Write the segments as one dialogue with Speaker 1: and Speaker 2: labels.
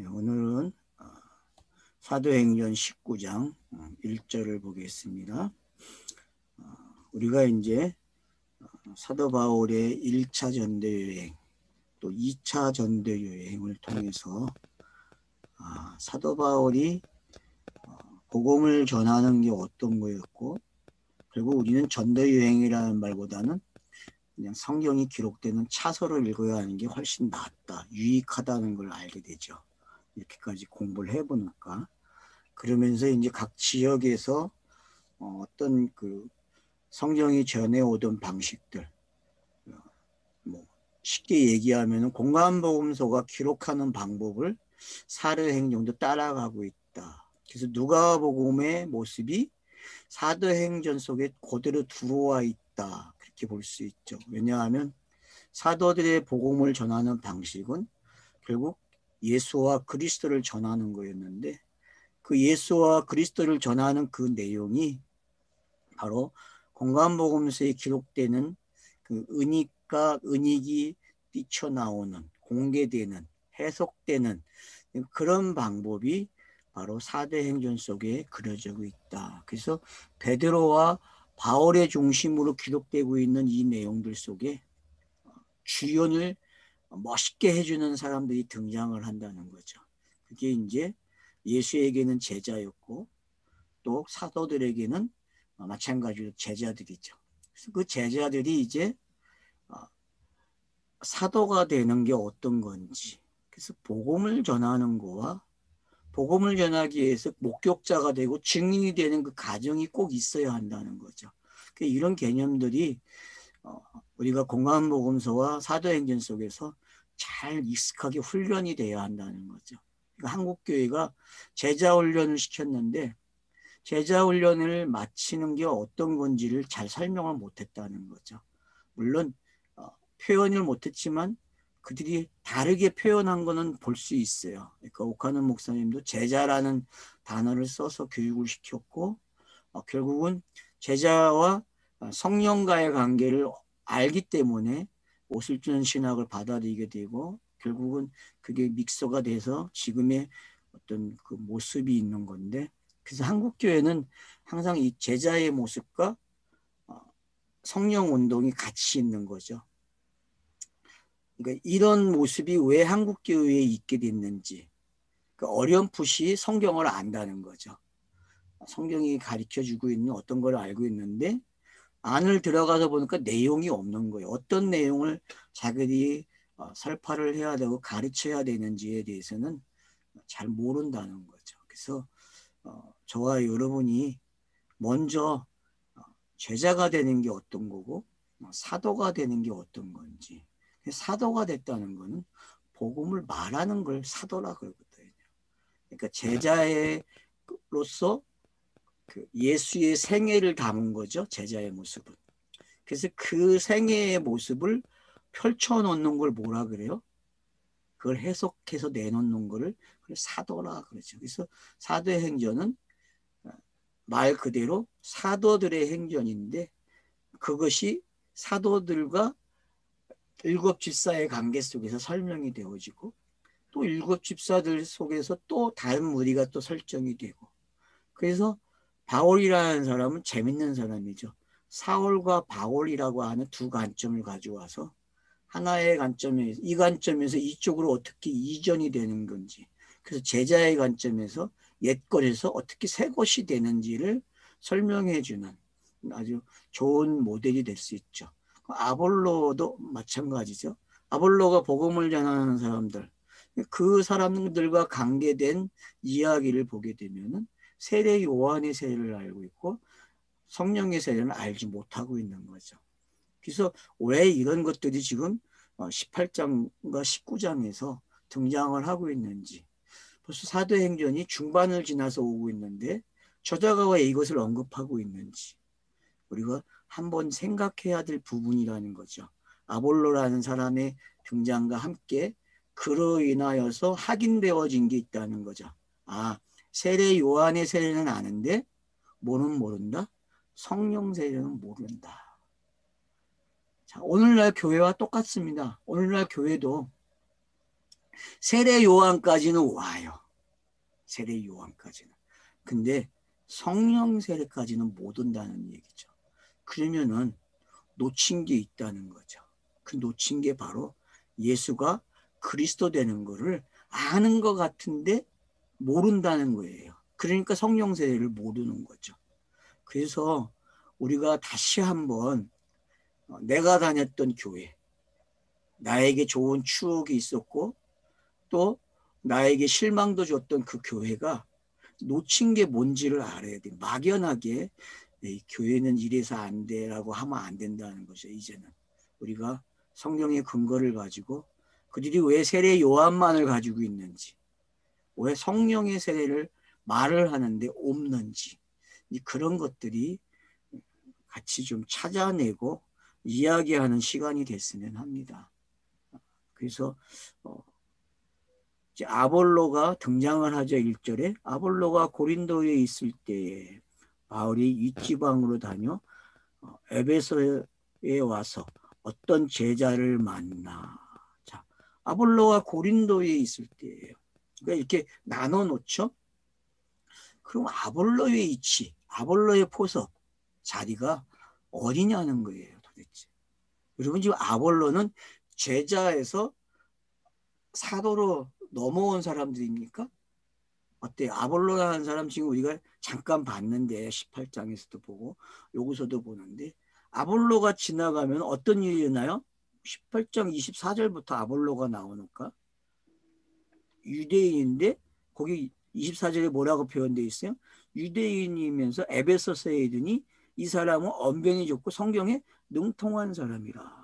Speaker 1: 네, 오늘은 사도행전 19장 1절을 보겠습니다. 우리가 이제 사도 바울의 1차 전도 여행 또 2차 전도 여행을 통해서 사도 바울이 복음을 전하는 게 어떤 거였고, 그리고 우리는 전도 여행이라는 말보다는 그냥 성경이 기록되는 차서를 읽어야 하는 게 훨씬 낫다, 유익하다는 걸 알게 되죠. 이렇게까지 공부를 해보니까. 그러면서 이제 각 지역에서 어떤 그 성경이 전해오던 방식들, 뭐 쉽게 얘기하면 공간복음서가 기록하는 방법을 사도행전도 따라가고 있다. 그래서 누가복음의 모습이 사도행전 속에 그대로 들어와 있다, 그렇게 볼 수 있죠. 왜냐하면 사도들의 복음을 전하는 방식은 결국 예수와 그리스도를 전하는 거였는데, 그 예수와 그리스도를 전하는 그 내용이 바로 공간복음서에 기록되는 그 은익이 뛰쳐나오는, 공개되는, 해석되는 그런 방법이 바로 사도행전 속에 그려지고 있다. 그래서 베드로와 바울의 중심으로 기록되고 있는 이 내용들 속에 주연을 멋있게 해주는 사람들이 등장을 한다는 거죠. 그게 이제 예수에게는 제자였고 또 사도들에게는 마찬가지로 제자들이죠. 그래서 그 제자들이 이제 사도가 되는 게 어떤 건지, 그래서 복음을 전하는 거와 복음을 전하기 위해서 목격자가 되고 증인이 되는 그 과정이 꼭 있어야 한다는 거죠. 이런 개념들이 우리가 공간복음서와 사도행전 속에서 잘 익숙하게 훈련이 돼야 한다는 거죠. 그러니까 한국교회가 제자훈련을 시켰는데 제자훈련을 마치는 게 어떤 건지를 잘 설명을 못했다는 거죠. 물론 표현을 못했지만 그들이 다르게 표현한 거는 볼 수 있어요. 그러니까 오카는 목사님도 제자라는 단어를 써서 교육을 시켰고, 결국은 제자와 성령과의 관계를 알기 때문에 오슬준 신학을 받아들이게 되고, 결국은 그게 믹서가 돼서 지금의 어떤 그 모습이 있는 건데, 그래서 한국교회는 항상 이 제자의 모습과 성령 운동이 같이 있는 거죠. 그러니까 이런 모습이 왜 한국교회에 있게 됐는지, 그러니까 어렴풋이 성경을 안다는 거죠. 성경이 가르쳐주고 있는 어떤 걸 알고 있는데 안을 들어가서 보니까 내용이 없는 거예요. 어떤 내용을 자기들이 설파를 해야 되고 가르쳐야 되는지에 대해서는 잘 모른다는 거죠. 그래서 저와 여러분이 먼저 제자가 되는 게 어떤 거고 사도가 되는 게 어떤 건지. 사도가 됐다는 거는 복음을 말하는 걸 사도라 그러거든요. 그러니까 제자로서 그 예수의 생애를 담은 거죠. 제자의 모습은. 그래서 그 생애의 모습을 펼쳐놓는 걸 뭐라 그래요? 그걸 해석해서 내놓는 거를 사도라 그러죠. 그래서 사도행전은 말 그대로 사도들의 행전인데, 그것이 사도들과 일곱 집사의 관계 속에서 설명이 되어지고, 또 일곱 집사들 속에서 또 다른 무리가 또 설정이 되고, 그래서 바울이라는 사람은 재밌는 사람이죠. 사울과 바울이라고 하는 두 관점을 가져와서 하나의 관점에서, 이 관점에서 이쪽으로 어떻게 이전이 되는 건지, 그래서 제자의 관점에서 옛것에서 어떻게 새 것이 되는지를 설명해 주는 아주 좋은 모델이 될 수 있죠. 아볼로도 마찬가지죠. 아볼로가 복음을 전하는 사람들, 그 사람들과 관계된 이야기를 보게 되면은 세례 요한의 세례를 알고 있고 성령의 세례는 알지 못하고 있는 거죠. 그래서 왜 이런 것들이 지금 18장과 19장에서 등장을 하고 있는지, 벌써 사도행전이 중반을 지나서 오고 있는데 저자가 왜 이것을 언급하고 있는지 우리가 한번 생각해야 될 부분이라는 거죠. 아볼로라는 사람의 등장과 함께 그로 인하여서 확인되어진 게 있다는 거죠. 세례 요한의 세례는 아는데 뭐는 모른다? 성령 세례는 모른다. 자, 오늘날 교회와 똑같습니다. 오늘날 교회도 세례 요한까지는 와요. 세례 요한까지는. 근데 성령 세례까지는 못 온다는 얘기죠. 그러면은 놓친 게 있다는 거죠. 그 놓친 게 바로 예수가 그리스도 되는 거를 아는 것 같은데 모른다는 거예요. 그러니까 성령 세례를 모르는 거죠. 그래서 우리가 다시 한번 내가 다녔던 교회, 나에게 좋은 추억이 있었고 또 나에게 실망도 줬던 그 교회가 놓친 게 뭔지를 알아야 돼. 막연하게 교회는 이래서 안 돼라고 하면 안 된다는 거죠. 이제는 우리가 성경의 근거를 가지고 그들이 왜 세례 요한만을 가지고 있는지, 왜 성령의 세례를 말을 하는데 없는지, 그런 것들이 같이 좀 찾아내고 이야기하는 시간이 됐으면 합니다. 그래서 이제 아볼로가 등장을 하죠. 1절에 아볼로가 고린도에 있을 때에 바울이 윗지방으로 다녀 에베소에 와서 어떤 제자를 만나. 자, 아볼로가 고린도에 있을 때예요. 그러니까 이렇게 나눠 놓죠. 그럼 아볼로의 위치, 아볼로의 포석 자리가 어디냐는 거예요, 도대체. 여러분 지금 아볼로는 제자에서 사도로 넘어온 사람들입니까? 어때요? 아볼로라는 사람 지금 우리가 잠깐 봤는데 18장에서도 보고 여기서도 보는데 아볼로가 지나가면 어떤 일이 일어나요? 18장 24절부터 아볼로가 나오니까 유대인인데 거기 24절에 뭐라고 표현되어 있어요? 유대인이면서 에베소서에 이르니 이 사람은 언변이 좋고 성경에 능통한 사람이라.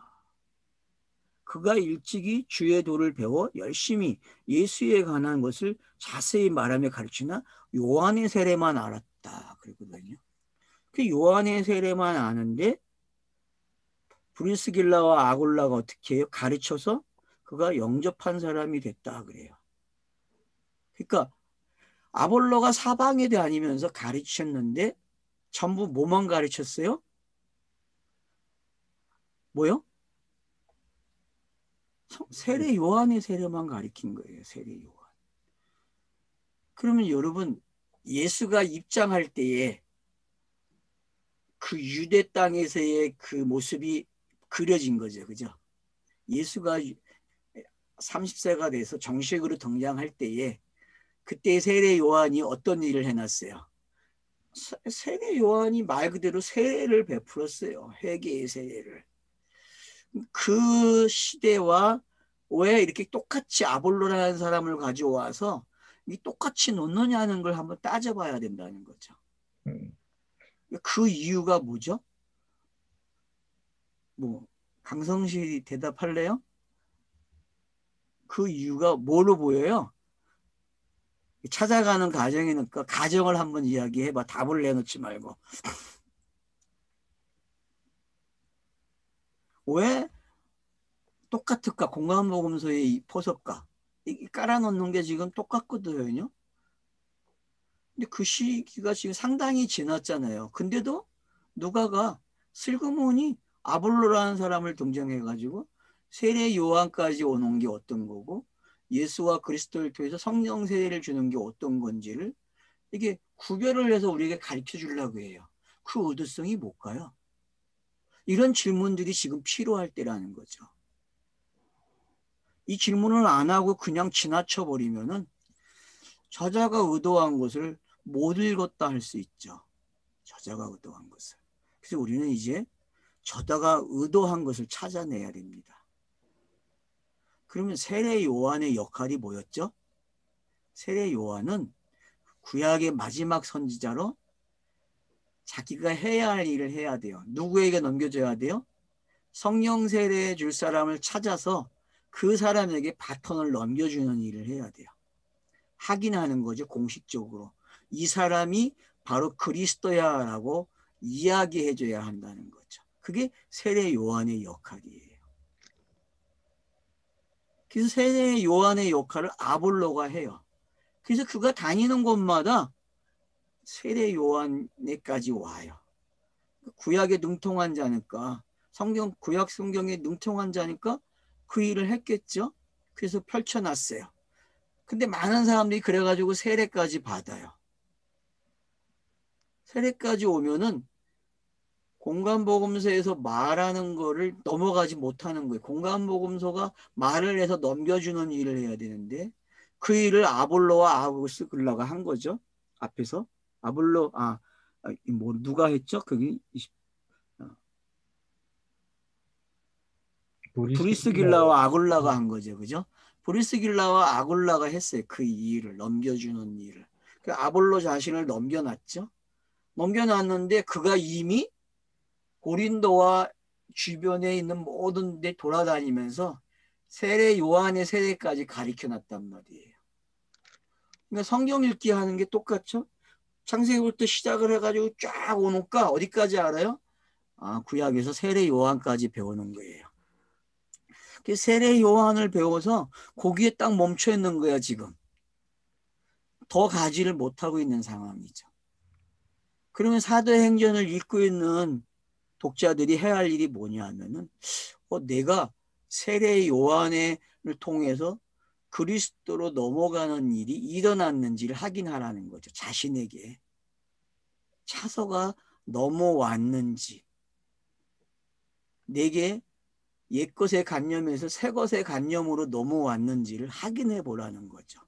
Speaker 1: 그가 일찍이 주의 도를 배워 열심히 예수에 관한 것을 자세히 말하며 가르치나 요한의 세례만 알았다. 그러거든요. 그 요한의 세례만 아는데 브리스길라와 아굴라가 어떻게 해요? 가르쳐서 그가 영접한 사람이 됐다 그래요. 그러니까 아볼로가 사방에 다니면서 가르쳤는데 전부 뭐만 가르쳤어요? 뭐요? 세례 요한의 세례만 가르친 거예요. 세례 요한. 그러면 여러분 예수가 입장할 때에 그 유대 땅에서의 그 모습이 그려진 거죠. 그죠? 예수가 30세가 돼서 정식으로 등장할 때에 그때 세례 요한이 어떤 일을 해놨어요? 세례 요한이 말 그대로 세례를 베풀었어요. 회개의 세례를. 그 시대와 왜 이렇게 똑같이 아볼로라는 사람을 가져와서 이 똑같이 놓느냐는 걸 한번 따져봐야 된다는 거죠. 그 이유가 뭐죠? 뭐 강성실이 대답할래요? 그 이유가 뭐로 보여요? 찾아가는 과정이니까 가정을 한번 이야기해봐. 답을 내놓지 말고. 왜 똑같을까? 공간보금소의 포석과 깔아놓는 게 지금 똑같거든요. 근데 그 시기가 지금 상당히 지났잖아요. 근데도 누가가 슬그머니 아볼로라는 사람을 등장해가지고 세례 요한까지 오는 게 어떤 거고 예수와 그리스도를 통해서 성령 세례를 주는 게 어떤 건지를 이게 구별을 해서 우리에게 가르쳐 주려고 해요. 그 의도성이 뭘까요? 이런 질문들이 지금 필요할 때라는 거죠. 이 질문을 안 하고 그냥 지나쳐 버리면은 저자가 의도한 것을 못 읽었다 할 수 있죠. 저자가 의도한 것을. 그래서 우리는 이제 저자가 의도한 것을 찾아내야 됩니다. 그러면 세례 요한의 역할이 뭐였죠? 세례 요한은 구약의 마지막 선지자로 자기가 해야 할 일을 해야 돼요. 누구에게 넘겨줘야 돼요? 성령 세례 줄 사람을 찾아서 그 사람에게 바톤을 넘겨주는 일을 해야 돼요. 확인하는 거죠. 공식적으로. 이 사람이 바로 그리스도야라고 이야기해줘야 한다는 거죠. 그게 세례 요한의 역할이에요. 그래서 세례 요한의 역할을 아볼로가 해요. 그래서 그가 다니는 곳마다 세례 요한에까지 와요. 구약에 능통한 자니까 구약 성경에 능통한 자니까 그 일을 했겠죠. 그래서 펼쳐놨어요. 근데 많은 사람들이 그래가지고 세례까지 받아요. 세례까지 오면은 공간복음서에서 말하는 거를 넘어가지 못하는 거예요. 공간복음서가 말을 해서 넘겨주는 일을 해야 되는데 그 일을 아볼로와 아구스글라가 한 거죠. 앞에서 아볼로 뭐 누가 했죠? 그게 브리스길라와 아굴라가 한 거죠. 그죠? 브리스길라와 아굴라가 했어요. 그 일을 넘겨주는 일을. 그 아볼로 자신을 넘겨놨죠. 넘겨놨는데 그가 이미 고린도와 주변에 있는 모든 데 돌아다니면서 세례 요한의 세례까지 가르쳐놨단 말이에요. 그러니까 성경 읽기 하는 게 똑같죠. 창세기부터 시작을 해가지고 쫙 오니까 어디까지 알아요? 구약에서 세례 요한까지 배우는 거예요. 세례 요한을 배워서 거기에 딱 멈춰 있는 거야 지금. 더 가지를 못하고 있는 상황이죠. 그러면 사도행전을 읽고 있는 독자들이 해야 할 일이 뭐냐 하면은 내가 세례 요한을 통해서 그리스도로 넘어가는 일이 일어났는지를 확인하라는 거죠. 자신에게 차서가 넘어왔는지, 내게 옛것의 관념에서 새것의 관념으로 넘어왔는지를 확인해 보라는 거죠.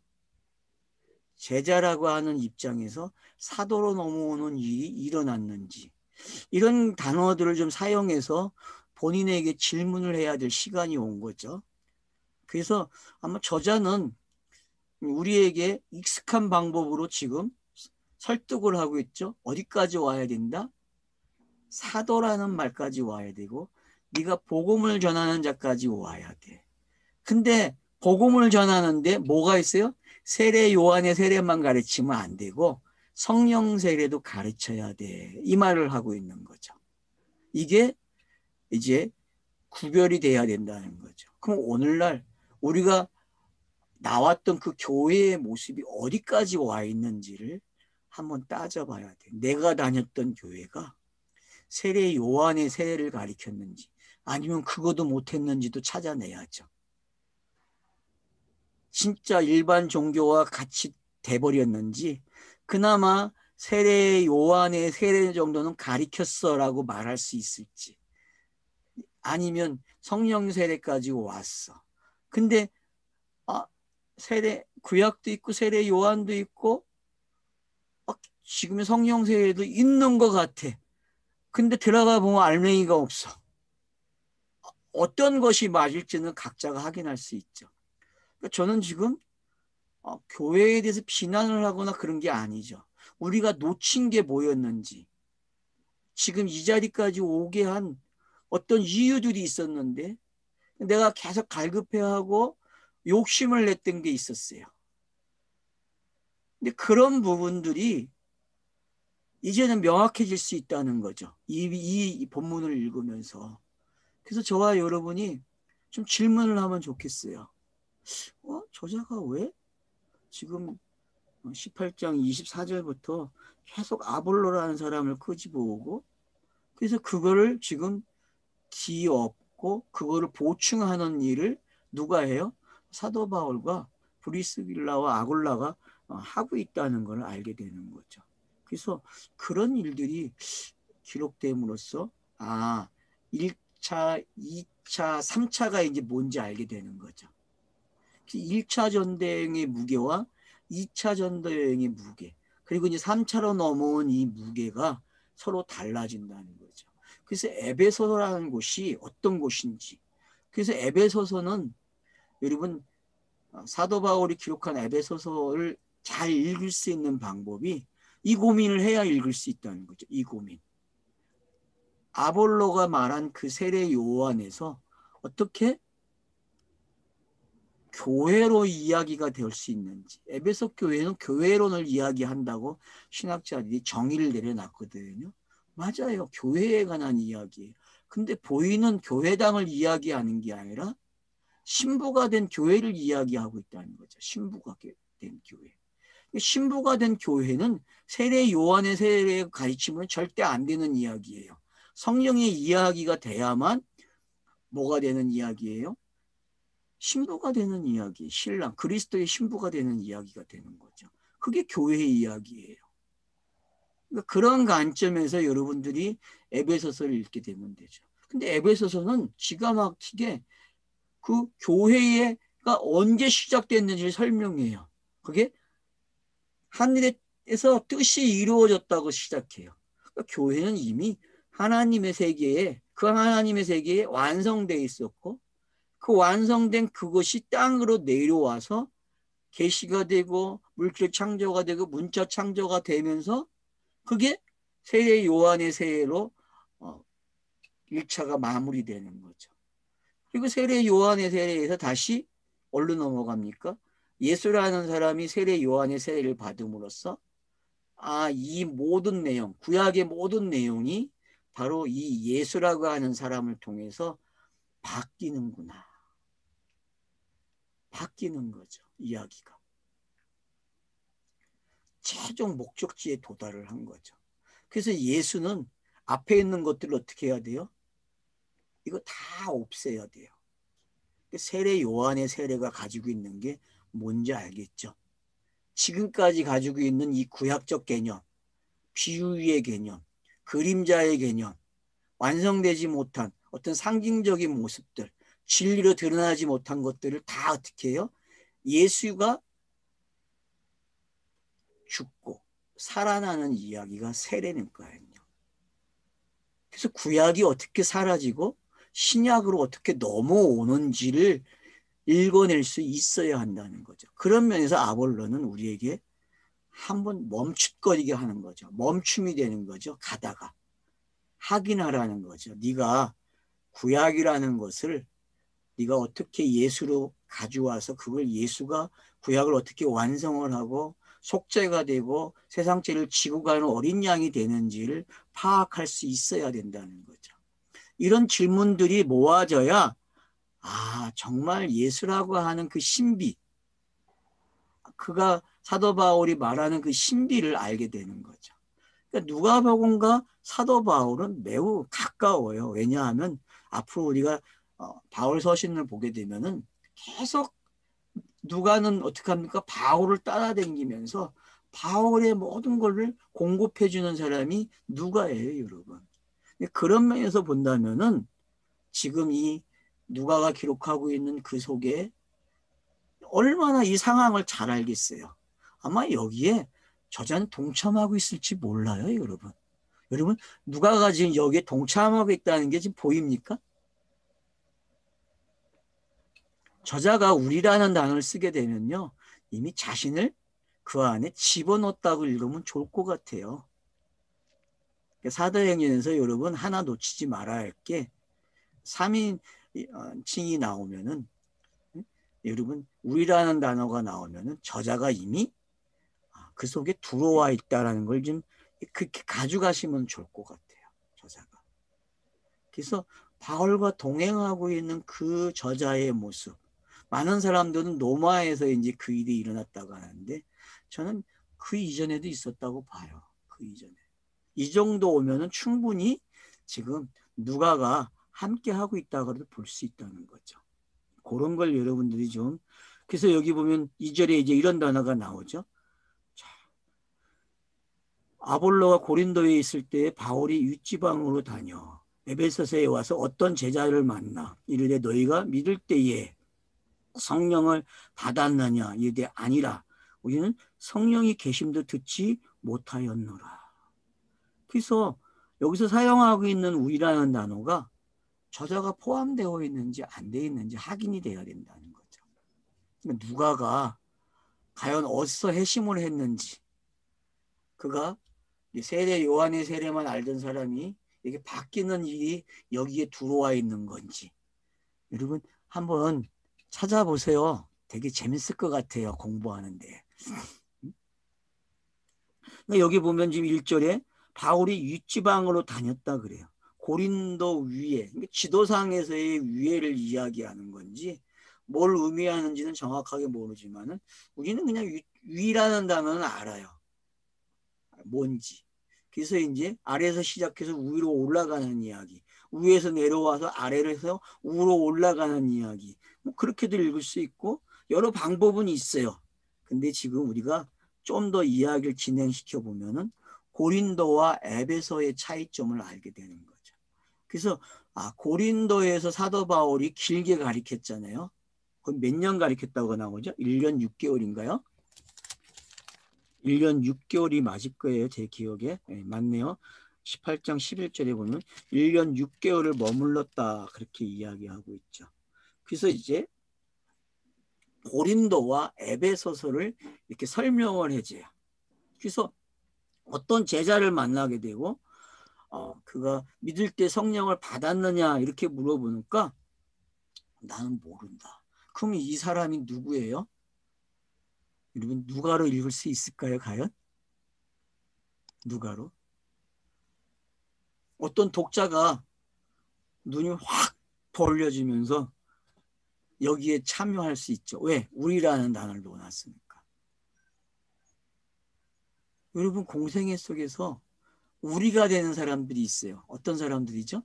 Speaker 1: 제자라고 하는 입장에서 사도로 넘어오는 일이 일어났는지, 이런 단어들을 좀 사용해서 본인에게 질문을 해야 될 시간이 온 거죠. 그래서 아마 저자는 우리에게 익숙한 방법으로 지금 설득을 하고 있죠. 어디까지 와야 된다? 사도라는 말까지 와야 되고 네가 복음을 전하는 자까지 와야 돼. 근데 복음을 전하는데 뭐가 있어요? 세례 요한의 세례만 가르치면 안 되고 성령 세례도 가르쳐야 돼. 이 말을 하고 있는 거죠. 이게 이제 구별이 돼야 된다는 거죠. 그럼 오늘날 우리가 나왔던 그 교회의 모습이 어디까지 와 있는지를 한번 따져봐야 돼. 내가 다녔던 교회가 세례 요한의 세례를 가리켰는지 아니면 그것도 못했는지도 찾아내야죠. 진짜 일반 종교와 같이 돼버렸는지 그나마 세례 요한의 세례 정도는 가리켰어라고 말할 수 있을지 아니면 성령 세례까지 왔어. 근데 세례 구약도 있고 세례 요한도 있고 지금의 성령 세례도 있는 것 같아. 근데 들어가 보면 알맹이가 없어. 어떤 것이 맞을지는 각자가 확인할 수 있죠. 그러니까 저는 지금 교회에 대해서 비난을 하거나 그런 게 아니죠. 우리가 놓친 게 뭐였는지 지금 이 자리까지 오게 한 어떤 이유들이 있었는데 내가 계속 갈급해하고 욕심을 냈던 게 있었어요. 근데 그런 부분들이 이제는 명확해질 수 있다는 거죠. 이 본문을 읽으면서. 그래서 저와 여러분이 좀 질문을 하면 좋겠어요. 저자가 왜 지금 18장 24절부터 계속 아볼로라는 사람을 끄집어오고 그래서 그거를 지금 뒤엎고 그거를 보충하는 일을 누가 해요? 사도 바울과 브리스길라와 아굴라가 하고 있다는 걸 알게 되는 거죠. 그래서 그런 일들이 기록됨으로써 1차, 2차, 3차가 이제 뭔지 알게 되는 거죠. 1차 전쟁의 무게와 2차 전쟁의 무게 그리고 이제 3차로 넘어온 이 무게가 서로 달라진다는 거죠. 그래서 에베소서라는 곳이 어떤 곳인지 그래서 에베소서는 여러분 사도 바울이 기록한 에베소서를 잘 읽을 수 있는 방법이 이 고민을 해야 읽을 수 있다는 거죠. 이 고민. 아볼로가 말한 그 세례 요한에서 어떻게 교회로 이야기가 될 수 있는지 에베소 교회는 교회론을 이야기한다고 신학자들이 정의를 내려놨거든요. 맞아요. 교회에 관한 이야기예요. 근데 보이는 교회당을 이야기하는 게 아니라 신부가 된 교회를 이야기하고 있다는 거죠. 신부가 된 교회. 신부가 된 교회는 세례 요한의 세례 가르침은 절대 안 되는 이야기예요. 성령의 이야기가 돼야만 뭐가 되는 이야기예요? 신부가 되는 이야기, 신랑, 그리스도의 신부가 되는 이야기가 되는 거죠. 그게 교회의 이야기예요. 그러니까 그런 관점에서 여러분들이 에베소서를 읽게 되면 되죠. 근데 에베소서는 기가 막히게 그 교회가 언제 시작됐는지 설명해요. 그게 하늘에서 뜻이 이루어졌다고 시작해요. 그러니까 교회는 이미 하나님의 세계에, 그 하나님의 세계에 완성되어 있었고, 그 완성된 그것이 땅으로 내려와서 계시가 되고 물질 창조가 되고 문자 창조가 되면서 그게 세례 요한의 세례로 1차가 마무리되는 거죠. 그리고 세례 요한의 세례에서 다시 어디로 넘어갑니까? 예수라는 사람이 세례 요한의 세례를 받음으로써 이 모든 내용, 구약의 모든 내용이 바로 이 예수라고 하는 사람을 통해서 바뀌는구나. 바뀌는 거죠. 이야기가. 최종 목적지에 도달을 한 거죠. 그래서 예수는 앞에 있는 것들을 어떻게 해야 돼요? 이거 다 없애야 돼요. 세례 요한의 세례가 가지고 있는 게 뭔지 알겠죠? 지금까지 가지고 있는 이 구약적 개념, 비유의 개념, 그림자의 개념, 완성되지 못한 어떤 상징적인 모습들, 진리로 드러나지 못한 것들을 다 어떻게 해요? 예수가 죽고 살아나는 이야기가 세례니까요. 그래서 구약이 어떻게 사라지고 신약으로 어떻게 넘어오는지를 읽어낼 수 있어야 한다는 거죠. 그런 면에서 아볼로는 우리에게 한번 멈칫거리게 하는 거죠. 멈춤이 되는 거죠. 가다가 확인하라는 거죠. 네가 구약이라는 것을 네가 어떻게 예수로 가져와서 그걸 예수가 구약을 어떻게 완성을 하고 속죄가 되고 세상죄를 지고 가는 어린 양이 되는지를 파악할 수 있어야 된다는 거죠. 이런 질문들이 모아져야 정말 예수라고 하는 그 신비, 그가 사도 바울이 말하는 그 신비를 알게 되는 거죠. 그러니까 누가복음과 사도 바울은 매우 가까워요. 왜냐하면 앞으로 우리가 바울 서신을 보게 되면은 계속 누가는 어떻게 합니까? 바울을 따라다니면서 바울의 모든 것을 공급해 주는 사람이 누가예요, 여러분. 그런 면에서 본다면은 지금 이 누가가 기록하고 있는 그 속에 얼마나 이 상황을 잘 알겠어요. 아마 여기에 저자는 동참하고 있을지 몰라요, 여러분. 여러분, 누가가 지금 여기에 동참하고 있다는 게 지금 보입니까? 저자가 우리라는 단어를 쓰게 되면요, 이미 자신을 그 안에 집어넣었다고 읽으면 좋을 것 같아요. 사도행전에서 여러분 하나 놓치지 말아야 할 게 3인칭이 나오면은 여러분 우리라는 단어가 나오면은 저자가 이미 그 속에 들어와 있다라는 걸 좀 그렇게 가져가시면 좋을 것 같아요. 저자가. 그래서 바울과 동행하고 있는 그 저자의 모습. 많은 사람들은 로마에서 이제 그 일이 일어났다고 하는데 저는 그 이전에도 있었다고 봐요. 그 이전에. 이 정도 오면은 충분히 지금 누가가 함께 하고 있다고 볼 수 있다는 거죠. 그런 걸 여러분들이 좀 그래서 여기 보면 2절에 이제 이런 단어가 나오죠. 자, 아볼로가 고린도에 있을 때 바울이 윗지방으로 다녀 에베소서에 와서 어떤 제자를 만나 이르되 너희가 믿을 때에 성령을 받았느냐 이르되 아니라 우리는 성령이 계심도 듣지 못하였노라. 그래서 여기서 사용하고 있는 우리라는 단어가 저자가 포함되어 있는지 안 되어 있는지 확인이 돼야 된다는 거죠. 그러니까 누가가 과연 어디서 회심을 했는지 그가 세례 요한의 세례만 알던 사람이 이게 바뀌는 일이 여기에 들어와 있는 건지 여러분 한번 찾아보세요. 되게 재밌을 것 같아요. 공부하는데. 여기 보면 지금 1절에 바울이 윗지방으로 다녔다 그래요. 고린도 위에 지도상에서의 위에를 이야기하는 건지 뭘 의미하는지는 정확하게 모르지만은 우리는 그냥 위라는 단어는 알아요. 뭔지. 그래서 이제 아래에서 시작해서 위로 올라가는 이야기. 위에서 내려와서 아래에서 위로 올라가는 이야기. 뭐 그렇게도 읽을 수 있고 여러 방법은 있어요. 근데 지금 우리가 좀 더 이야기를 진행시켜 보면은 고린도와 에베소의 차이점을 알게 되는 거죠. 그래서 고린도에서 사도 바울이 길게 가르쳤잖아요. 그럼 몇 년 가르쳤다고 나오죠? 1년 6개월인가요? 1년 6개월이 맞을 거예요. 제 기억에. 네, 맞네요. 18장 11절에 보면 1년 6개월을 머물렀다 그렇게 이야기하고 있죠. 그래서 이제 고린도와 에베소서를 이렇게 설명을 해줘요. 그래서 어떤 제자를 만나게 되고 그가 믿을 때 성령을 받았느냐 이렇게 물어보니까 나는 모른다. 그럼 이 사람이 누구예요? 여러분 누가로 읽을 수 있을까요? 과연? 누가로? 어떤 독자가 눈이 확 벌려지면서 여기에 참여할 수 있죠. 왜? 우리라는 단어를 넣어놨으니까. 여러분 공생애 속에서 우리가 되는 사람들이 있어요. 어떤 사람들이죠?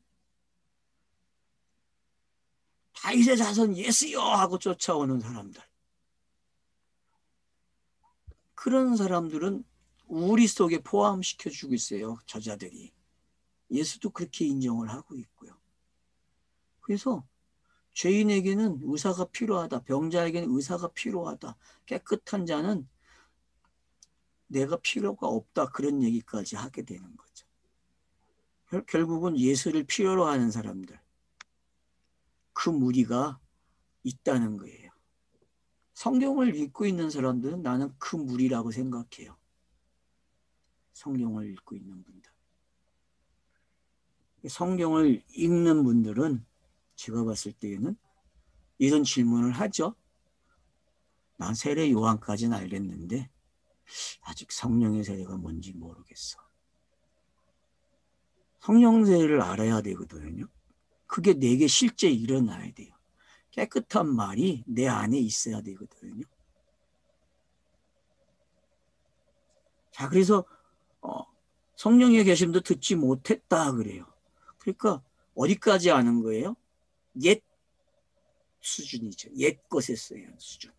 Speaker 1: 다윗의 자손 예수여 하고 쫓아오는 사람들. 그런 사람들은 우리 속에 포함시켜주고 있어요. 저자들이. 예수도 그렇게 인정을 하고 있고요. 그래서 죄인에게는 의사가 필요하다. 병자에게는 의사가 필요하다. 깨끗한 자는 내가 필요가 없다. 그런 얘기까지 하게 되는 거죠. 결국은 예수를 필요로 하는 사람들. 그 무리가 있다는 거예요. 성경을 읽고 있는 사람들은 나는 그 무리라고 생각해요. 성경을 읽고 있는 분들. 성경을 읽는 분들은 제가 봤을 때에는 이런 질문을 하죠. 난 세례 요한까지는 알겠는데 아직 성령의 세례가 뭔지 모르겠어. 성령 세례를 알아야 되거든요. 그게 내게 실제 일어나야 돼요. 깨끗한 말이 내 안에 있어야 되거든요. 자, 그래서 성령의 계심도 듣지 못했다 그래요. 그러니까 어디까지 아는 거예요? 옛 수준이죠. 옛 것에 쓰여야 수준.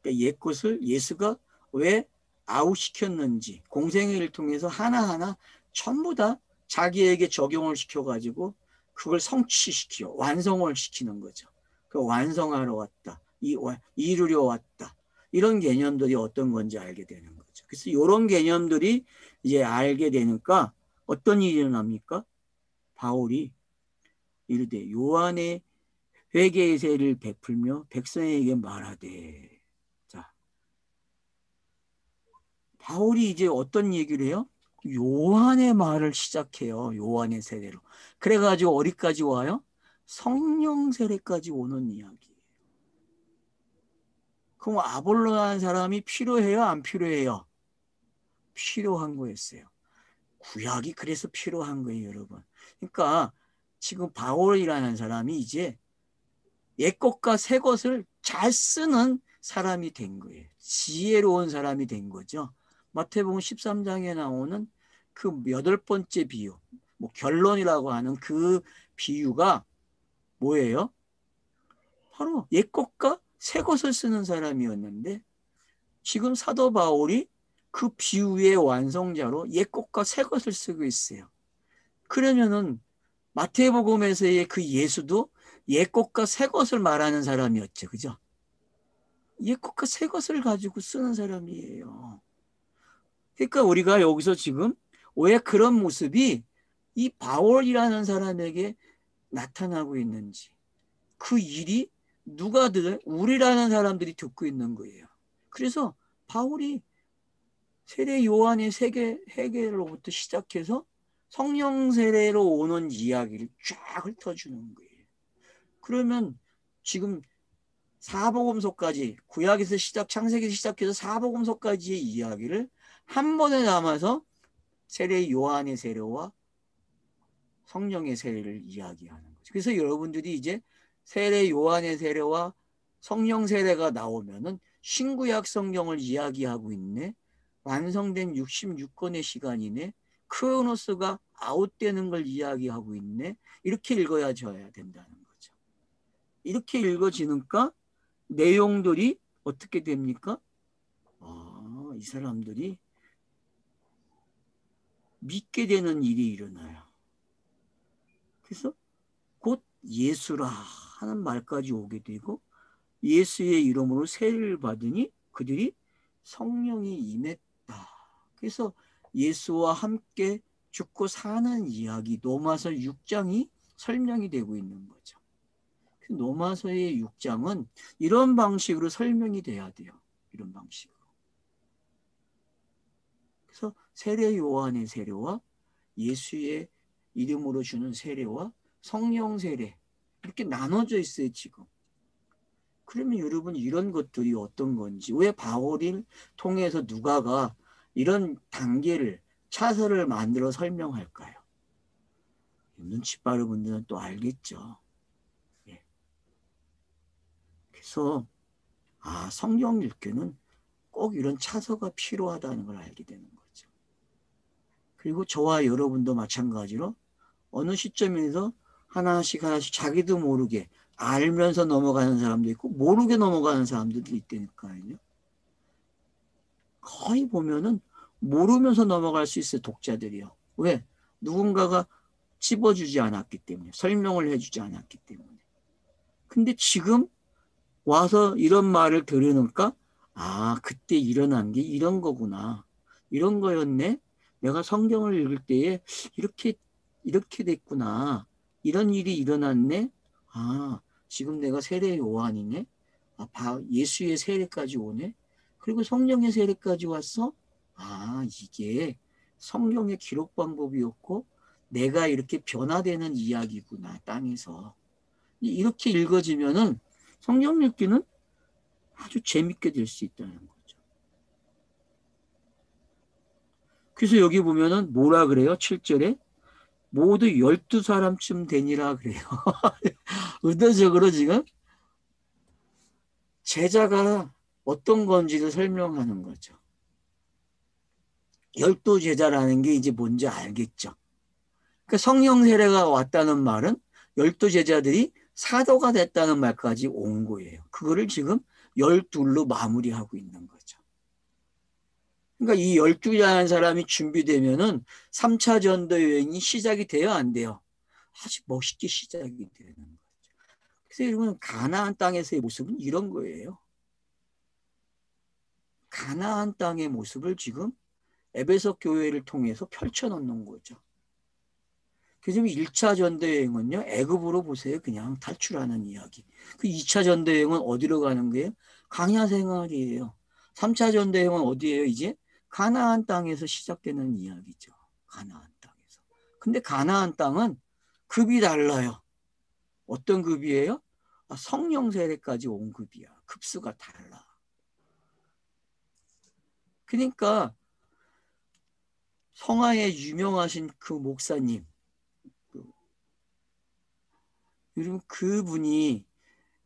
Speaker 1: 그러니까 옛 것을 예수가 왜 아웃시켰는지 공생애를 통해서 하나하나 전부 다 자기에게 적용을 시켜가지고 그걸 성취시켜 완성을 시키는 거죠. 그 완성하러 왔다. 이루려 왔다. 이런 개념들이 어떤 건지 알게 되는 거죠. 그래서 이런 개념들이 이제 알게 되니까 어떤 일이 일어납니까? 바울이 이르되 요한의 회개의 세를 베풀며 백성에게 말하되. 자, 바울이 이제 어떤 얘기를 해요? 요한의 말을 시작해요. 요한의 세례로. 그래가지고 어디까지 와요? 성령 세례까지 오는 이야기예요. 그럼 아볼로라는 사람이 필요해요? 안 필요해요? 필요한 거였어요. 구약이 그래서 필요한 거예요, 여러분. 그러니까 지금 바울이라는 사람이 이제 옛 것과 새 것을 잘 쓰는 사람이 된 거예요. 지혜로운 사람이 된 거죠. 마태복음 13장에 나오는 그 8번째 비유, 뭐 결론이라고 하는 그 비유가 뭐예요? 바로 옛 것과 새 것을 쓰는 사람이었는데 지금 사도 바울이 그 비유의 완성자로 옛 것과 새 것을 쓰고 있어요. 그러면은 마태복음에서의 그 예수도 옛 것과 새 것을 말하는 사람이었죠. 그죠? 옛 것과 새 것을 가지고 쓰는 사람이에요. 그러니까 우리가 여기서 지금 왜 그런 모습이 이 바울이라는 사람에게 나타나고 있는지 그 일이 누가 들어요? 우리라는 사람들이 듣고 있는 거예요. 그래서 바울이 세례 요한의 회개로부터 시작해서 성령 세례로 오는 이야기를 쫙 훑어주는 거예요. 그러면 지금 사복음서까지 구약에서 창세기에서 시작해서 사복음서까지의 이야기를 한 번에 담아서 세례 요한의 세례와 성령의 세례를 이야기하는 거죠. 그래서 여러분들이 이제 세례 요한의 세례와 성령 세례가 나오면은 신구약 성경을 이야기하고 있네. 완성된 66권의 시간이네. 크로노스가 아웃되는 걸 이야기하고 있네. 이렇게 읽어야 져야 된다는 거죠. 이렇게 읽어지니까 내용들이 어떻게 됩니까? 이 사람들이 믿게 되는 일이 일어나요. 그래서 곧 예수라 하는 말까지 오게 되고 예수의 이름으로 세례를 받으니 그들이 성령이 임했다. 그래서 예수와 함께 죽고 사는 이야기 로마서 6장이 설명이 되고 있는 거죠. 로마서의 6장은 이런 방식으로 설명이 돼야 돼요. 이런 방식으로. 그래서 세례 요한의 세례와 예수의 이름으로 주는 세례와 성령 세례 이렇게 나눠져 있어요 지금. 그러면 여러분 이런 것들이 어떤 건지 왜 바울을 통해서 누가가 이런 단계를 차서를 만들어 설명할까요? 눈치 빠른 분들은 또 알겠죠. 예. 그래서 성경 읽기는 꼭 이런 차서가 필요하다는 걸 알게 되는 거죠. 그리고 저와 여러분도 마찬가지로 어느 시점에서 하나씩 자기도 모르게 알면서 넘어가는 사람도 있고 모르게 넘어가는 사람들도 있다니까요. 거의 보면은 모르면서 넘어갈 수 있어요. 독자들이요. 왜? 누군가가 찝어주지 않았기 때문에 설명을 해주지 않았기 때문에. 근데 지금 와서 이런 말을 들으니까 그때 일어난 게 이런 거구나. 이런 거였네. 내가 성경을 읽을 때에 이렇게 됐구나. 이런 일이 일어났네. 지금 내가 세례 요한이네. 예수의 세례까지 오네. 그리고 성령의 세례까지 왔어. 이게 성경의 기록 방법이었고 내가 이렇게 변화되는 이야기구나. 땅에서. 이렇게 읽어지면은 성경 읽기는 아주 재밌게 될 수 있다는 거죠. 그래서 여기 보면은 뭐라 그래요? 7절에 모두 12사람쯤 되니라 그래요. 의도적으로 지금 제자가 어떤 건지를 설명하는 거죠. 12제자라는 게 이제 뭔지 알겠죠. 그러니까 성령 세례가 왔다는 말은 12제자들이 사도가 됐다는 말까지 온 거예요. 그거를 지금 12로 마무리하고 있는 거죠. 그러니까 이 12라는 사람이 준비되면은 3차 전도 여행이 시작이 돼요, 안 돼요? 아주 멋있게 시작이 되는 거죠. 그래서 여러분 가나안 땅에서의 모습은 이런 거예요. 가나안 땅의 모습을 지금 에베소 교회를 통해서 펼쳐놓는 거죠. 그래서 1차 전도여행은요. 애굽으로 보세요. 그냥 탈출하는 이야기. 그 2차 전도여행은 어디로 가는 거예요? 광야 생활이에요. 3차 전도여행은 어디예요? 이제 가나안 땅에서 시작되는 이야기죠. 가나안 땅에서. 근데 가나안 땅은 급이 달라요. 어떤 급이에요? 성령 세례까지 온 급이야. 급수가 달라. 그러니까 성화에 유명하신 그 목사님, 여러분 그분이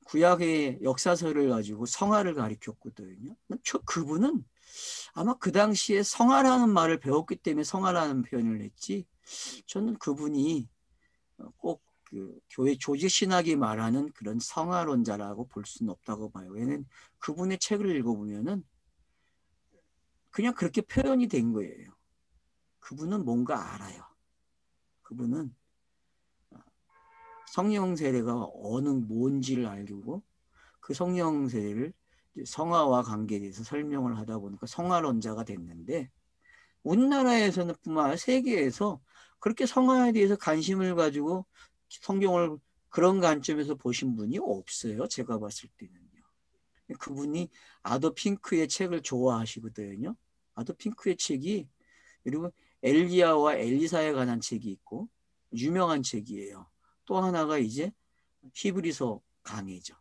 Speaker 1: 구약의 역사서를 가지고 성화를 가르쳤거든요. 그분은 아마 그 당시에 성화라는 말을 배웠기 때문에 성화라는 표현을 했지 저는 그분이 꼭 그 교회 조직신학이 말하는 그런 성화론자라고 볼 수는 없다고 봐요. 왜냐하면 그분의 책을 읽어보면은 그냥 그렇게 표현이 된 거예요. 그분은 뭔가 알아요. 그분은 성령 세례가 뭔지를 알고 그 성령 세례를 성화와 관계에 대해서 설명을 하다 보니까 성화론자가 됐는데 우리나라에서는 뿐만 아니라 세계에서 그렇게 성화에 대해서 관심을 가지고 성경을 그런 관점에서 보신 분이 없어요. 제가 봤을 때는요. 그분이 아도 핑크의 책을 좋아하시거든요. 아도 핑크의 책이 여러분 엘리야와 엘리사에 관한 책이 있고 유명한 책이에요. 또 하나가 이제 히브리서 강해죠.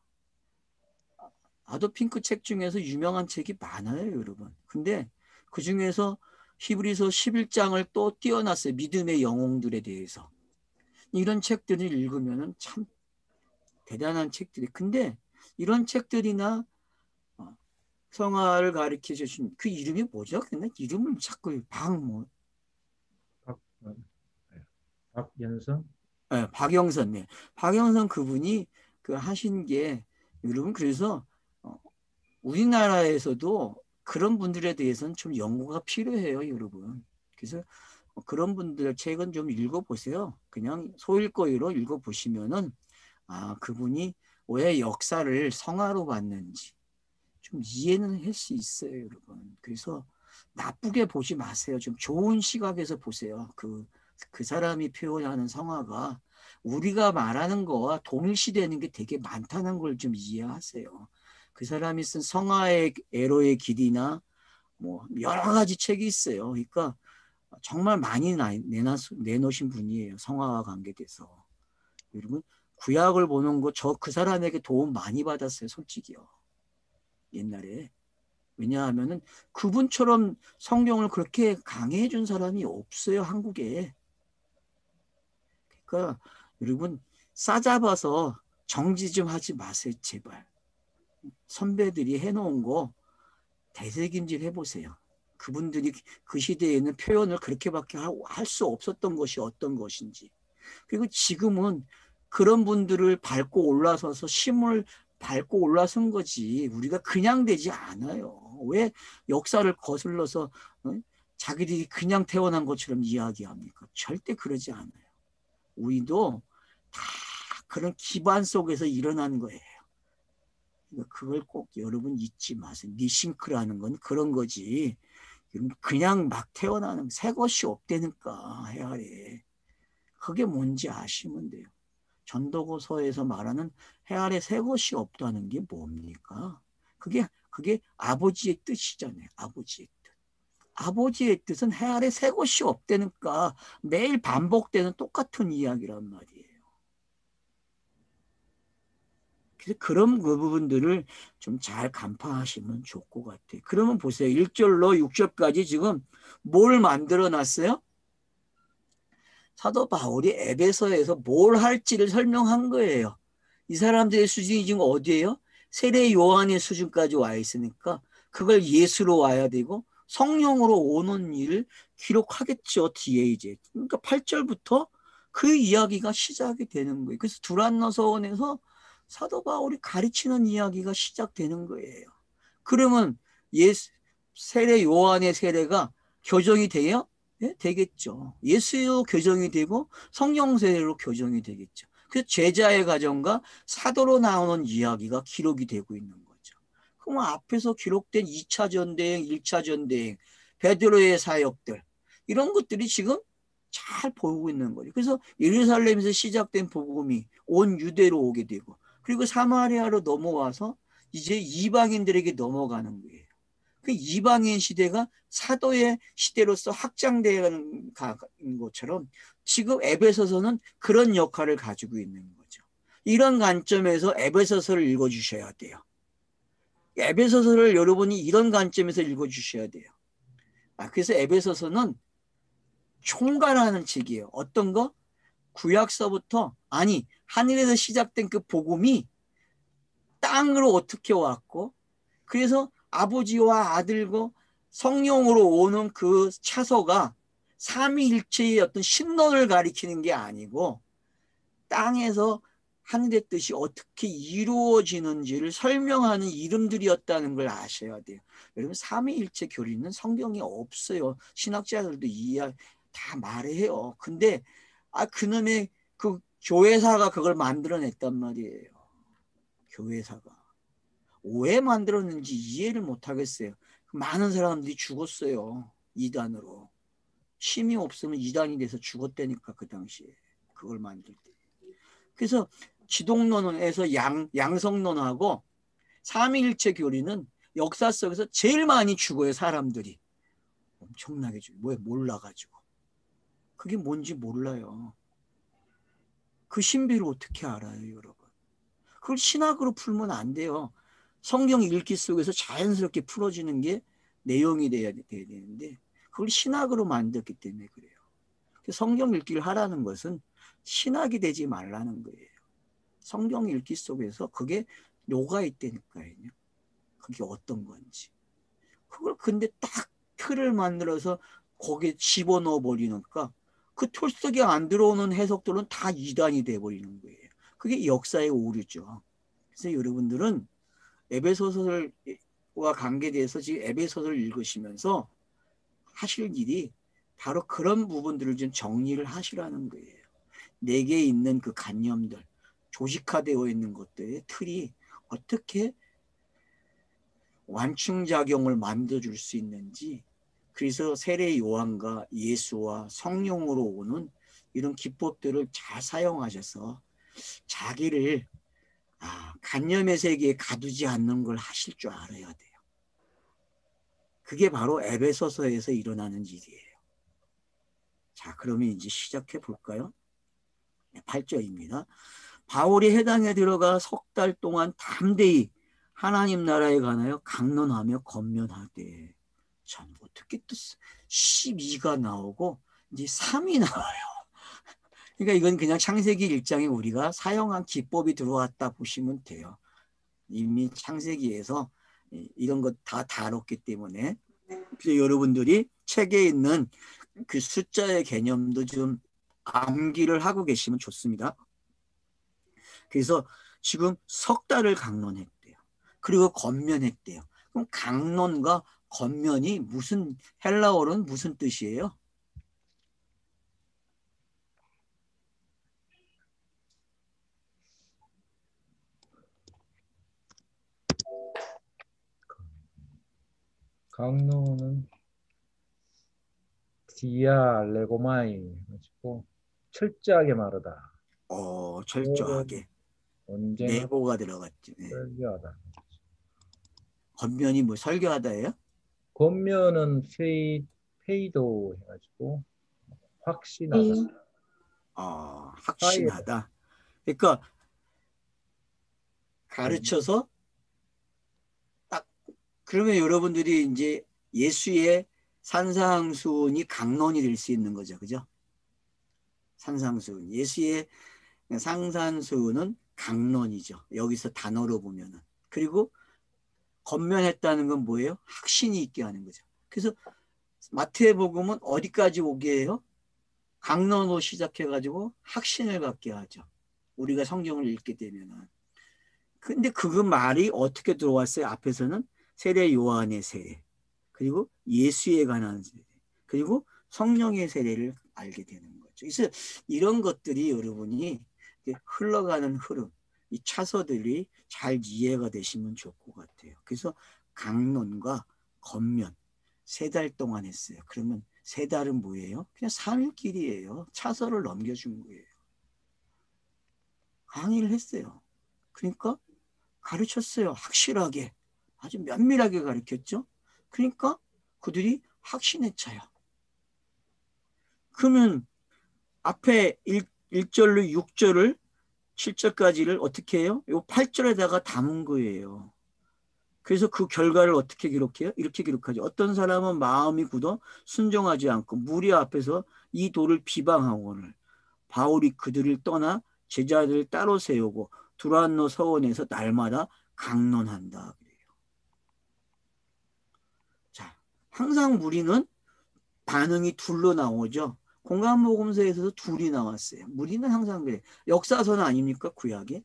Speaker 1: 아도 핑크 책 중에서 유명한 책이 많아요, 여러분. 근데 그 중에서 히브리서 11장을 또 띄워놨어요. 믿음의 영웅들에 대해서. 이런 책들을 읽으면 참 대단한 책들이. 근데 이런 책들이나 성화를 가르쳐 주신 그 이름이 뭐죠? 근데 이름을 자꾸
Speaker 2: 박연선?
Speaker 1: 박영선. 네. 박영선 그분이 그 하신 게 여러분 그래서 우리나라에서도 그런 분들에 대해서는 좀 연구가 필요해요, 여러분. 그래서 그런 분들 책은 좀 읽어보세요. 그냥 소일거이로 읽어보시면은 그분이 왜 역사를 성화로 봤는지 좀 이해는 할 수 있어요, 여러분. 그래서 나쁘게 보지 마세요. 좀 좋은 시각에서 보세요. 그 사람이 표현하는 성화가 우리가 말하는 거와 동일시되는 게 되게 많다는 걸 좀 이해하세요. 그 사람이 쓴 성화의 애로의 길이나 뭐 여러 가지 책이 있어요. 그러니까 정말 많이 내놓으신 분이에요. 성화와 관계돼서. 여러분 구약을 보는 거 저 그 사람에게 도움 많이 받았어요. 솔직히요. 옛날에. 왜냐하면은 그분처럼 성경을 그렇게 강해해 준 사람이 없어요. 한국에. 그러니까 여러분 싸잡아서 정지 좀 하지 마세요. 제발. 선배들이 해놓은 거 되새김질 해보세요. 그분들이 그 시대에는 표현을 그렇게밖에 할 수 없었던 것이 어떤 것인지. 그리고 지금은 그런 분들을 밟고 올라서서 심을 밟고 올라선 거지 우리가 그냥 되지 않아요. 왜 역사를 거슬러서 자기들이 그냥 태어난 것처럼 이야기합니까? 절대 그러지 않아요. 우리도 다 그런 기반 속에서 일어난 거예요. 그걸 꼭 여러분 잊지 마세요. 니싱크라는 건 그런 거지. 그냥 막 태어나는 새 것이 없다니까 해아래. 그게 뭔지 아시면 돼요. 전도서에서 말하는 해아래 새 것이 없다는 게 뭡니까? 그게 아버지의 뜻이잖아요. 아버지의 뜻. 아버지의 뜻은 해아래 새 것이 없다니까 매일 반복되는 똑같은 이야기란 말이에요. 그래서 그런 그 부분들을 좀 잘 간파하시면 좋을 것 같아요. 그러면 보세요. 1절로 6절까지 지금 뭘 만들어 놨어요? 사도 바울이 에베소에서 뭘 할지를 설명한 거예요. 이 사람들의 수준이 지금 어디예요? 세례 요한의 수준까지 와 있으니까 그걸 예수로 와야 되고 성령으로 오는 일을 기록하겠죠. 뒤에 이제. 그러니까 8절부터 그 이야기가 시작이 되는 거예요. 그래서 두란노서원에서 사도 바울이 가르치는 이야기가 시작되는 거예요. 그러면 세례 요한의 세례가 교정이 돼요? 네? 되겠죠. 예수로 교정이 되고 성령 세례로 교정이 되겠죠. 그래서 제자의 가정과 사도로 나오는 이야기가 기록이 되고 있는 거죠. 그럼 앞에서 기록된 2차 전대행, 1차 전대행, 베드로의 사역들 이런 것들이 지금 잘 보고 있는 거죠. 그래서 예루살렘에서 시작된 복음이 온 유대로 오게 되고 그리고 사마리아로 넘어와서 이제 이방인들에게 넘어가는 거예요. 그 이방인 시대가 사도의 시대로서 확장되는 것처럼 지금 에베소서는 그런 역할을 가지고 있는 거죠. 이런 관점에서 에베소서를 읽어주셔야 돼요. 에베소서를 여러분이 이런 관점에서 읽어주셔야 돼요. 그래서 에베소서는 총괄하는 책이에요. 어떤 거? 구약서부터 하늘에서 시작된 그 복음이 땅으로 어떻게 왔고 그래서 아버지와 아들과 성령으로 오는 그 차소가 삼위일체의 어떤 신론을 가리키는 게 아니고 땅에서 하늘의 뜻이 어떻게 이루어지는지를 설명하는 이름들이었다는 걸 아셔야 돼요. 여러분 삼위일체 교리는 성경에 없어요. 신학자들도 다 말해요. 근데 그놈의 그 교회사가 그걸 만들어냈단 말이에요. 교회사가. 왜 만들었는지 이해를 못하겠어요. 많은 사람들이 죽었어요. 이단으로. 힘이 없으면 이단이 돼서 죽었다니까 그 당시에. 그걸 만들 때. 그래서 지독론에서 양성론하고 삼위일체 교리는 역사 속에서 제일 많이 죽어요. 사람들이. 엄청나게 죽어요. 왜 몰라가지고. 그게 뭔지 몰라요. 그 신비를 어떻게 알아요, 여러분? 그걸 신학으로 풀면 안 돼요. 성경 읽기 속에서 자연스럽게 풀어지는 게 내용이 돼야 되는데 그걸 신학으로 만들었기 때문에 그래요. 성경 읽기를 하라는 것은 신학이 되지 말라는 거예요. 성경 읽기 속에서 그게 녹아있다니까요. 그게 어떤 건지. 그걸 근데 딱 틀을 만들어서 거기에 집어넣어 버리니까 그 틀 속에 안 들어오는 해석들은 다 이단이 돼버리는 거예요. 그게 역사의 오류죠. 그래서 여러분들은 에베소서와 관계돼서 지금 에베소서를 읽으시면서 하실 일이 바로 그런 부분들을 좀 정리를 하시라는 거예요. 내게 있는 그 관념들, 조직화되어 있는 것들의 틀이 어떻게 완충작용을 만들어줄 수 있는지, 그래서 세례 요한과 예수와 성령으로 오는 이런 기법들을 잘 사용하셔서 자기를 관념의 세계에 가두지 않는 걸 하실 줄 알아야 돼요. 그게 바로 에베소서에서 일어나는 일이에요. 자, 그러면 이제 시작해 볼까요? 8절입니다. 바울이 해당에 들어가 석 달 동안 담대히 하나님 나라에 관하여 강론하며 권면하되, 참 어떻게 또 12가 나오고 이제 3이 나와요. 그러니까 이건 그냥 창세기 1장에 우리가 사용한 기법이 들어왔다 보시면 돼요. 이미 창세기에서 이런 것 다 다뤘기 때문에. 그래서 여러분들이 책에 있는 그 숫자의 개념도 좀 암기를 하고 계시면 좋습니다. 그래서 지금 석 달을 강론했대요. 그리고 권면했대요. 그럼 강론과 권면이 무슨, 헬라어로는 무슨 뜻이에요?
Speaker 2: 강론은 디아 레고마이 가지고 철저하게 말하다.
Speaker 1: 철저하게.
Speaker 2: 언제나
Speaker 1: 내고가 들어갔죠. 네.
Speaker 2: 설교하다.
Speaker 1: 권면이 뭐 설교하다예요?
Speaker 2: 권면은 페이도 해가지고 확신하다.
Speaker 1: 확신하다. 그러니까 가르쳐서 딱, 그러면 여러분들이 이제 예수의 산상수훈이 강론이 될 수 있는 거죠. 그죠? 산상수훈. 예수의 상산수훈은 강론이죠. 여기서 단어로 보면은. 그리고 권면했다는 건 뭐예요? 확신이 있게 하는 거죠. 그래서 마태복음은 어디까지 오게 해요? 강론으로 시작해가지고 확신을 갖게 하죠. 우리가 성경을 읽게 되면은. 근데 그 말이 어떻게 들어왔어요? 앞에서는 세례 요한의 세례, 그리고 예수에 관한 세례, 그리고 성령의 세례를 알게 되는 거죠. 그래서 이런 것들이 여러분이 흘러가는 흐름, 이 차서들이 잘 이해가 되시면 좋을 것 같아요. 그래서 강론과 권면 3달 동안 했어요. 그러면 3달은 뭐예요? 그냥 살 길이에요. 차서를 넘겨준 거예요. 강의를 했어요. 그러니까 가르쳤어요. 확실하게. 아주 면밀하게 가르쳤죠. 그러니까 그들이 확신에 차요. 그러면 앞에 1절로 6절을 7절까지를 어떻게 해요? 요 8절에다가 담은 거예요. 그래서 그 결과를 어떻게 기록해요? 이렇게 기록하죠. 어떤 사람은 마음이 굳어 순종하지 않고 무리 앞에서 이 도를 비방하고는 바울이 그들을 떠나 제자들을 따로 세우고 두란노 서원에서 날마다 강론한다. 자, 항상 무리는 반응이 둘로 나오죠. 공간복음서에서도 둘이 나왔어요. 무리는 항상 그래. 역사서는 아닙니까? 구약의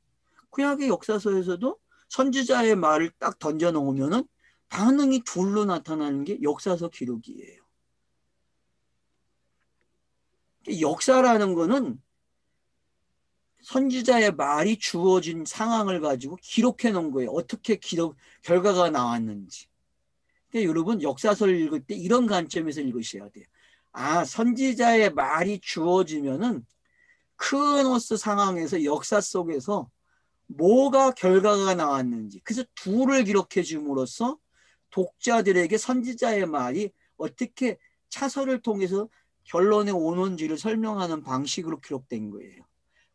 Speaker 1: 역사서에서도 선지자의 말을 딱 던져 놓으면은 반응이 둘로 나타나는 게 역사서 기록이에요. 역사라는 거는 선지자의 말이 주어진 상황을 가지고 기록해 놓은 거예요. 어떻게 결과가 나왔는지. 그러니까 여러분 역사서를 읽을 때 이런 관점에서 읽으셔야 돼요. 선지자의 말이 주어지면은 크로노스 상황에서 역사 속에서 뭐가 결과가 나왔는지, 그래서 둘을 기록해 줌으로써 독자들에게 선지자의 말이 어떻게 차서를 통해서 결론에 오는지를 설명하는 방식으로 기록된 거예요.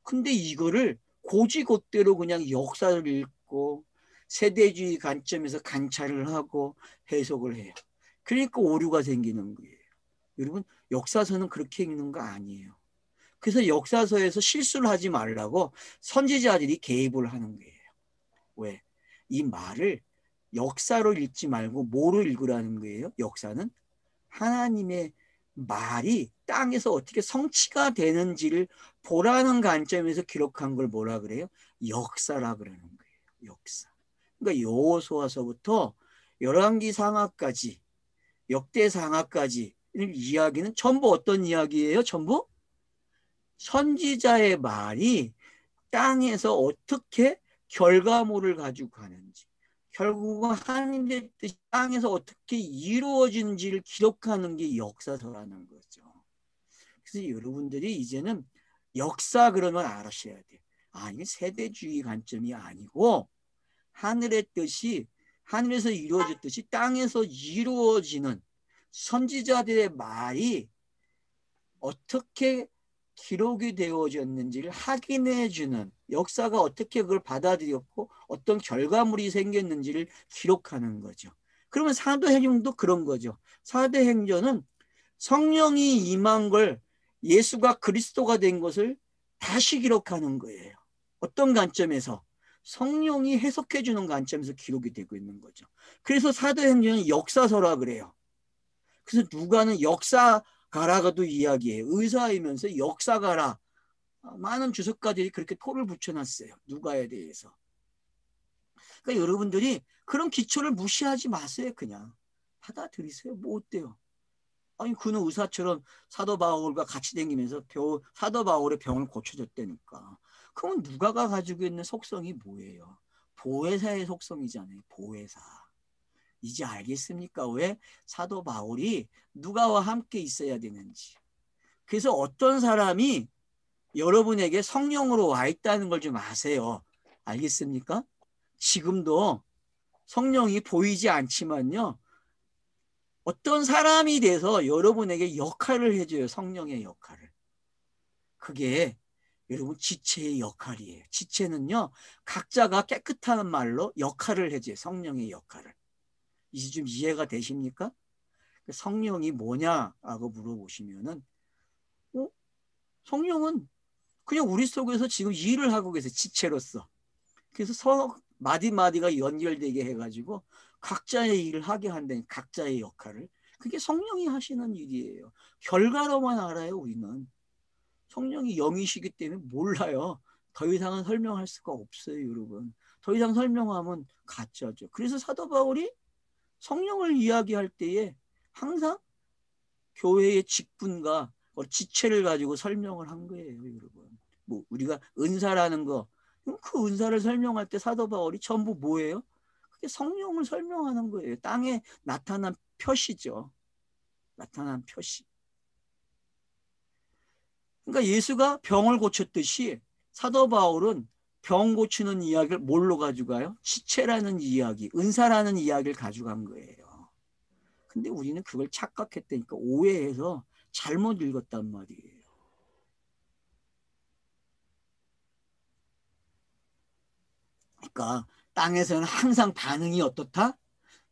Speaker 1: 근데 이거를 고지곳대로 그냥 역사를 읽고 세대주의 관점에서 관찰을 하고 해석을 해요. 그러니까 오류가 생기는 거예요. 여러분 역사서는 그렇게 읽는 거 아니에요. 그래서 역사서에서 실수를 하지 말라고 선지자들이 개입을 하는 거예요. 왜? 이 말을 역사로 읽지 말고 뭐로 읽으라는 거예요? 역사는 하나님의 말이 땅에서 어떻게 성취가 되는지를 보라는 관점에서 기록한 걸 뭐라 그래요? 역사라 그러는 거예요. 역사. 그러니까 여호수아서부터 열왕기 상하까지, 역대 상하까지 이야기는 전부 어떤 이야기예요? 전부 선지자의 말이 땅에서 어떻게 결과물을 가지고 가는지, 결국은 하나님의 뜻이 땅에서 어떻게 이루어진지를 기록하는 게 역사서라는 거죠. 그래서 여러분들이 이제는 역사 그러면 알아셔야 돼요. 아, 이게 세대주의 관점이 아니고 하늘의 뜻이 하늘에서 이루어졌듯이 땅에서 이루어지는 선지자들의 말이 어떻게 기록이 되어졌는지를 확인해 주는, 역사가 어떻게 그걸 받아들였고 어떤 결과물이 생겼는지를 기록하는 거죠. 그러면 사도행전도 그런 거죠. 사도행전은 성령이 임한 걸, 예수가 그리스도가 된 것을 다시 기록하는 거예요. 어떤 관점에서? 성령이 해석해 주는 관점에서 기록이 되고 있는 거죠. 그래서 사도행전은 역사서라 그래요. 그래서 누가는 역사가라고도 이야기해요. 의사이면서 역사가라. 많은 주석가들이 그렇게 토를 붙여놨어요. 누가에 대해서. 그러니까 여러분들이 그런 기초를 무시하지 마세요. 그냥 받아들이세요. 뭐 어때요? 아니 그는 의사처럼 사도 바울과 같이 다니면서 사도 바울의 병을 고쳐줬다니까. 그러면 누가가 가지고 있는 속성이 뭐예요? 보혜사의 속성이잖아요. 보혜사. 이제 알겠습니까? 왜 사도 바울이 누가와 함께 있어야 되는지. 그래서 어떤 사람이 여러분에게 성령으로 와 있다는 걸 좀 아세요. 알겠습니까? 지금도 성령이 보이지 않지만요. 어떤 사람이 돼서 여러분에게 역할을 해줘요. 성령의 역할을. 그게 여러분 지체의 역할이에요. 지체는요. 각자가 깨끗한 말로 역할을 해줘요. 성령의 역할을. 이제 좀 이해가 되십니까? 성령이 뭐냐라고 물어보시면은 성령은 그냥 우리 속에서 지금 일을 하고 계세요. 지체로서. 그래서 서로 마디마디가 연결되게 해가지고 각자의 일을 하게 한다는 각자의 역할을. 그게 성령이 하시는 일이에요. 결과로만 알아요. 우리는. 성령이 영이시기 때문에 몰라요. 더 이상은 설명할 수가 없어요. 여러분. 더 이상 설명하면 가짜죠. 그래서 사도 바울이 성령을 이야기할 때에 항상 교회의 직분과 지체를 가지고 설명을 한 거예요. 여러분. 뭐 우리가 은사라는 거, 그 은사를 설명할 때 사도 바울이 전부 뭐예요? 그게 성령을 설명하는 거예요. 땅에 나타난 표시죠. 나타난 표시. 그러니까 예수가 병을 고쳤듯이 사도 바울은 병 고치는 이야기를 뭘로 가져가요? 지체라는 이야기, 은사라는 이야기를 가져간 거예요. 근데 우리는 그걸 착각했다니까 오해해서 잘못 읽었단 말이에요. 그러니까 땅에서는 항상 반응이 어떻다?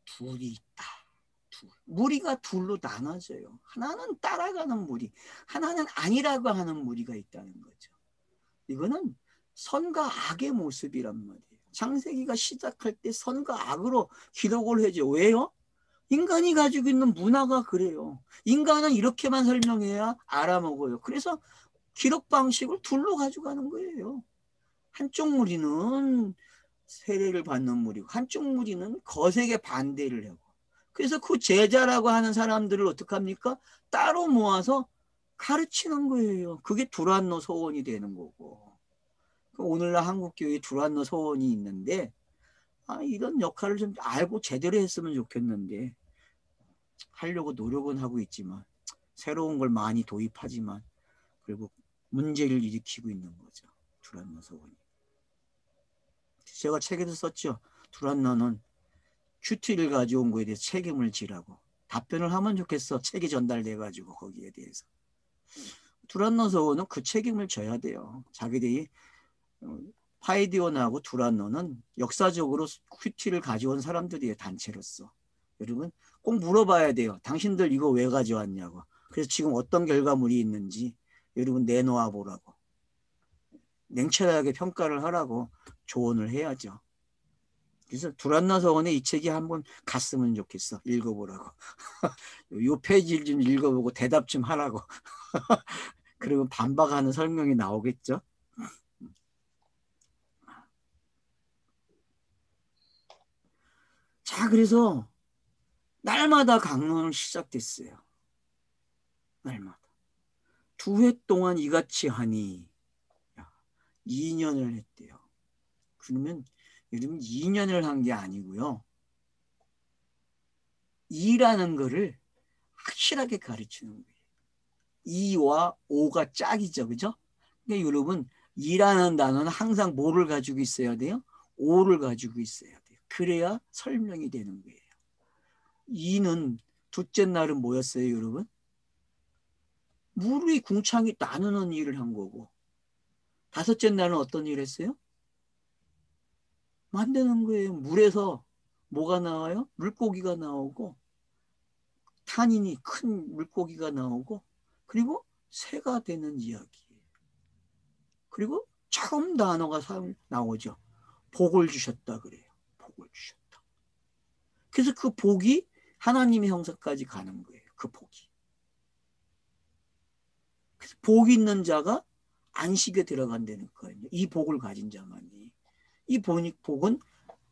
Speaker 1: 둘이 있다. 무리가 둘로 나눠져요. 하나는 따라가는 무리, 하나는 아니라고 하는 무리가 있다는 거죠. 이거는 선과 악의 모습이란 말이에요. 창세기가 시작할 때 선과 악으로 기록을 해줘. 왜요? 인간이 가지고 있는 문화가 그래요. 인간은 이렇게만 설명해야 알아먹어요. 그래서 기록 방식을 둘로 가져가는 거예요. 한쪽 무리는 세례를 받는 무리고 한쪽 무리는 거세게 반대를 하고. 그래서 그 제자라고 하는 사람들을 어떻게 합니까? 따로 모아서 가르치는 거예요. 그게 두란노 소원이 되는 거고. 오늘날 한국교회에 두란노 소원이 있는데 이런 역할을 좀 알고 제대로 했으면 좋겠는데 하려고 노력은 하고 있지만 새로운 걸 많이 도입하지만 결국 문제를 일으키고 있는 거죠. 두란노 소원이. 제가 책에도 썼죠. 두란노는 큐티를 가져온 거에 대해서 책임을 지라고. 답변을 하면 좋겠어. 책이 전달돼가지고 거기에 대해서. 두란노 소원은 그 책임을 져야 돼요. 자기들이 파이디온하고 두란노는 역사적으로 큐티를 가져온 사람들이에요. 단체로서. 여러분 꼭 물어봐야 돼요. 당신들 이거 왜 가져왔냐고. 그래서 지금 어떤 결과물이 있는지 여러분 내놓아 보라고. 냉철하게 평가를 하라고 조언을 해야죠. 그래서 두란노 서원의 이 책이 한번 갔으면 좋겠어. 읽어보라고. 요 페이지를 좀 읽어보고 대답 좀 하라고. 그러면 반박하는 설명이 나오겠죠. 자, 그래서 날마다 강론을 시작됐어요. 날마다. 2회 동안 이같이 하니 2년을 했대요. 그러면 여러분 2년을 한 게 아니고요. 2라는 거를 확실하게 가르치는 거예요. 2와 5가 짝이죠. 그죠? 그러니까 여러분 2라는 단어는 항상 뭐를 가지고 있어야 돼요? 5를 가지고 있어야 돼요. 그래야 설명이 되는 거예요. 2는 둘째 날은 뭐였어요, 여러분? 물이 궁창이 나누는 일을 한 거고, 다섯째 날은 어떤 일을 했어요? 만드는 거예요. 물에서 뭐가 나와요? 물고기가 나오고, 탄닌이 큰 물고기가 나오고, 그리고 새가 되는 이야기예요. 그리고 처음 단어가 나오죠. 복을 주셨다 그래요. 복을 주셨다. 그래서 그 복이 하나님의 형상까지 가는 거예요. 그 복이. 그래서 복 있는 자가 안식에 들어간다는 거예요. 이 복을 가진 자만이. 이 복은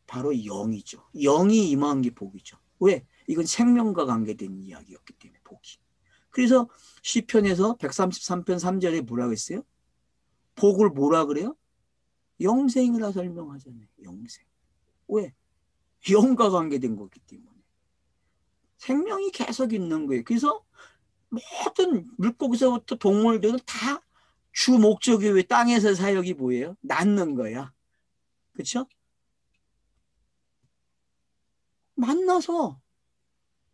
Speaker 1: 바로 영이죠. 영이 임한 게 복이죠. 왜? 이건 생명과 관계된 이야기였기 때문에 복이. 그래서 시편에서 133편 3절에 뭐라고 했어요? 복을 뭐라 그래요? 영생이라 설명하잖아요. 영생. 왜? 영과 관계된 거기 때문에. 생명이 계속 있는 거예요. 그래서 모든 물고기서부터 동물들은 다 주 목적이 왜 땅에서 사역이 뭐예요? 낳는 거야. 그렇죠? 만나서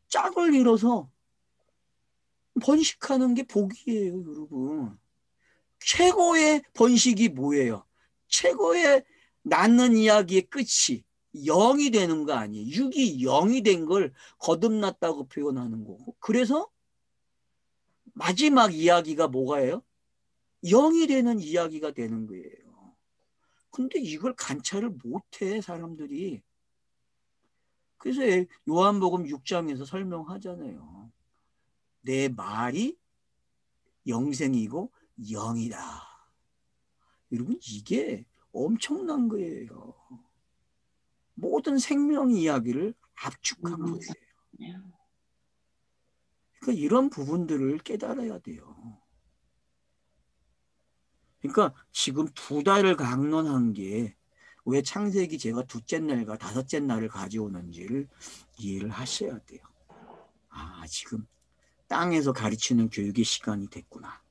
Speaker 1: 짝을 이뤄서 번식하는 게 복이에요, 여러분. 최고의 번식이 뭐예요? 최고의 낳는 이야기의 끝이 영이 되는 거 아니에요. 육이 영이 된 걸 거듭났다고 표현하는 거고. 그래서 마지막 이야기가 뭐가예요? 영이 되는 이야기가 되는 거예요. 근데 이걸 관찰을 못해, 사람들이. 그래서 요한복음 6장에서 설명하잖아요. 내 말이 영생이고 영이다. 여러분, 이게 엄청난 거예요. 모든 생명 이야기를 압축한 거예요. 그러니까 이런 부분들을 깨달아야 돼요. 그러니까 지금 2달을 강론한 게 왜 창세기 제가 둘째 날과 다섯째 날을 가져오는지를 이해를 하셔야 돼요. 아, 지금 땅에서 가르치는 교육의 시간이 됐구나.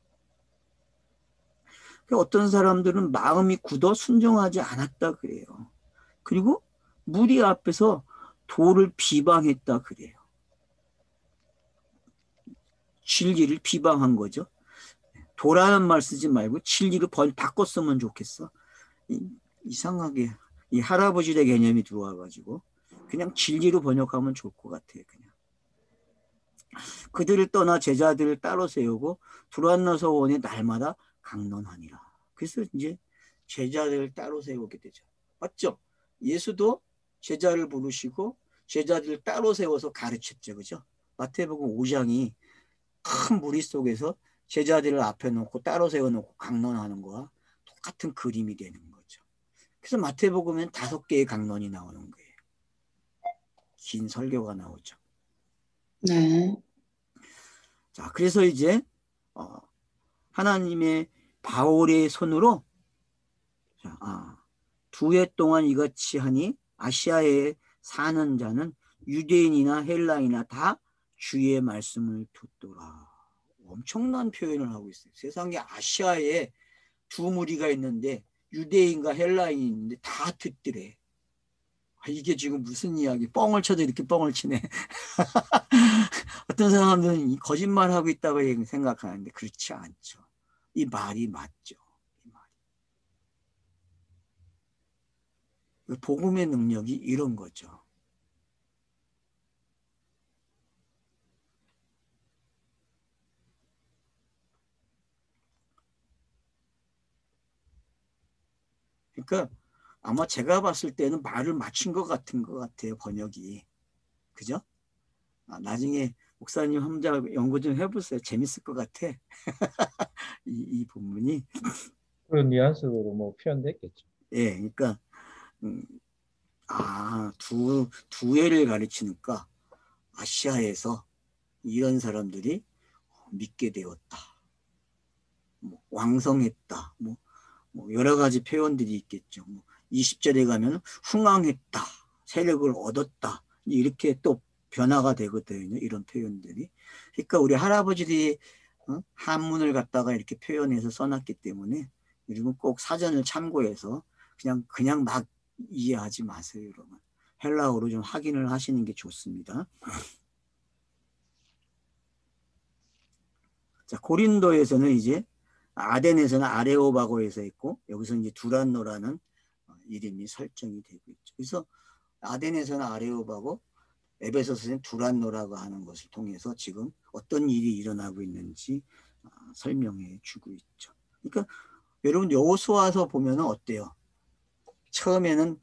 Speaker 1: 어떤 사람들은 마음이 굳어 순종하지 않았다 그래요. 그리고 무리 앞에서 도를 비방했다 그래요. 진리를 비방한 거죠. 도라는 말 쓰지 말고 진리를 바꿔 쓰면 좋겠어. 이상하게 이 할아버지의 개념이 들어와가지고 그냥 진리로 번역하면 좋을 것 같아요. 그냥 그들을 떠나 제자들을 따로 세우고 두란노서 원에 날마다 강론하니라. 그래서 이제 제자들을 따로 세우게 되죠. 맞죠? 예수도 제자를 부르시고 제자들을 따로 세워서 가르쳤죠. 그죠? 마태복음 5장이 큰 무리 속에서 제자들을 앞에 놓고 따로 세워놓고 강론하는 거와 똑같은 그림이 되는 거죠. 그래서 마태복음엔 5개의 강론이 나오는 거예요. 긴 설교가 나오죠.
Speaker 3: 네.
Speaker 1: 자, 그래서 이제 하나님의 바울의 손으로 2해 동안 이같이 하니 아시아에 사는 자는 유대인이나 헬라이나 다 주의 말씀을 듣더라. 엄청난 표현을 하고 있어요. 세상에 아시아에 두 무리가 있는데 유대인과 헬라인이 있는데 다 듣더래. 이게 지금 무슨 이야기? 뻥을 쳐도 이렇게 뻥을 치네. 어떤 사람들은 거짓말하고 있다고 생각하는데 그렇지 않죠. 이 말이 맞죠. 이 말이. 복음의 능력이 이런 거죠. 그러니까 아마 제가 봤을 때는 말을 맞춘 것 같아요. 번역이. 그죠? 나중에 목사님 혼자 연구 좀 해보세요. 재밌을 것 같아. 이 본문이.
Speaker 2: 그런 뉘앙스로 뭐 표현됐겠죠.
Speaker 1: 예, 그러니까 두 해를 가르치니까 아시아에서 이런 사람들이 믿게 되었다, 뭐 왕성했다, 뭐 여러 가지 표현들이 있겠죠. 20절에 가면 흥왕했다, 세력을 얻었다, 이렇게 또 변화가 되거든요. 이런 표현들이. 그러니까 우리 할아버지들이 한문을 갖다가 이렇게 표현해서 써놨기 때문에 여러분 꼭 사전을 참고해서 그냥 막 이해하지 마세요. 여러분 헬라어로 좀 확인을 하시는 게 좋습니다. 자, 고린도에서는 이제 아덴에서는 아레오바고에서 있고 여기서 이제 두란노라는 이름이 설정이 되고 있죠. 그래서 아덴에서는 아레오바고, 에베소서는 두란노라고 하는 것을 통해서 지금 어떤 일이 일어나고 있는지 설명해 주고 있죠. 그러니까 여러분 여호수아서 보면은 어때요? 처음에는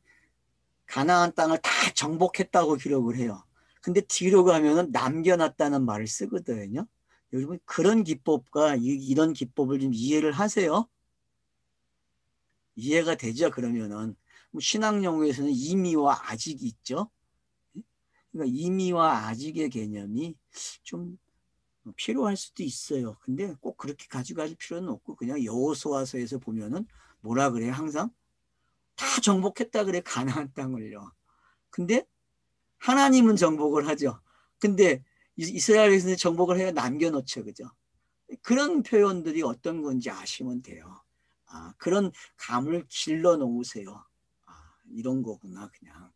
Speaker 1: 가나안 땅을 다 정복했다고 기록을 해요. 근데 뒤로 가면은 남겨놨다는 말을 쓰거든요. 여러분 그런 기법과 이런 기법을 좀 이해를 하세요. 이해가 되죠? 그러면은 신학 용어에서는 이미와 아직이 있죠. 그러니까 이미와 아직의 개념이 좀 필요할 수도 있어요. 근데 꼭 그렇게 가져갈 필요는 없고 그냥 여호수아서에서 보면은 뭐라 그래요? 항상 다 정복했다 그래, 가나안 땅을요. 근데 하나님은 정복을 하죠. 근데 이스라엘에서는 정복을 해야 남겨놓죠. 그죠? 그런 표현들이 어떤 건지 아시면 돼요. 그런 감을 길러 놓으세요. 이런 거구나 그냥.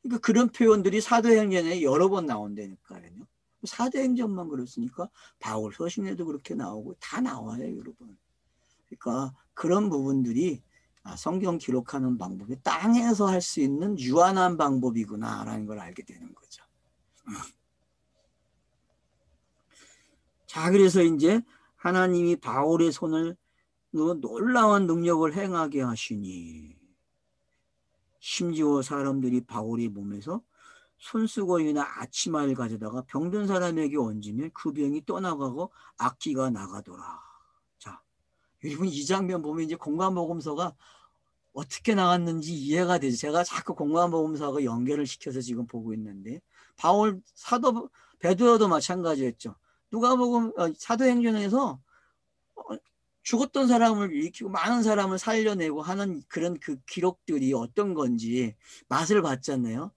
Speaker 1: 그러니까 그런 표현들이 사도행전에 여러 번 나온다니까요. 사도행전만 그렇으니까 바울 서신에도 그렇게 나오고 다 나와요, 여러분. 그러니까 그런 부분들이 성경 기록하는 방법이 땅에서 할 수 있는 유한한 방법이구나라는 걸 알게 되는 거죠. 자, 그래서 이제 하나님이 바울의 손을 놀라운 능력을 행하게 하시니 심지어 사람들이 바울의 몸에서 손수건이나 아치마를 가져다가 병든 사람에게 얹으면 그 병이 떠나가고 악기가 나가더라. 자, 여러분 이 장면 보면 이제 공관복음서가 어떻게 나왔는지 이해가 되죠. 제가 자꾸 공관복음서하고 연결을 시켜서 지금 보고 있는데 바울 사도 베드로도 마찬가지였죠. 누가복음 사도행전에서 죽었던 사람을 일으키고 많은 사람을 살려내고 하는 그런 그 기록들이 어떤 건지 맛을 봤잖아요.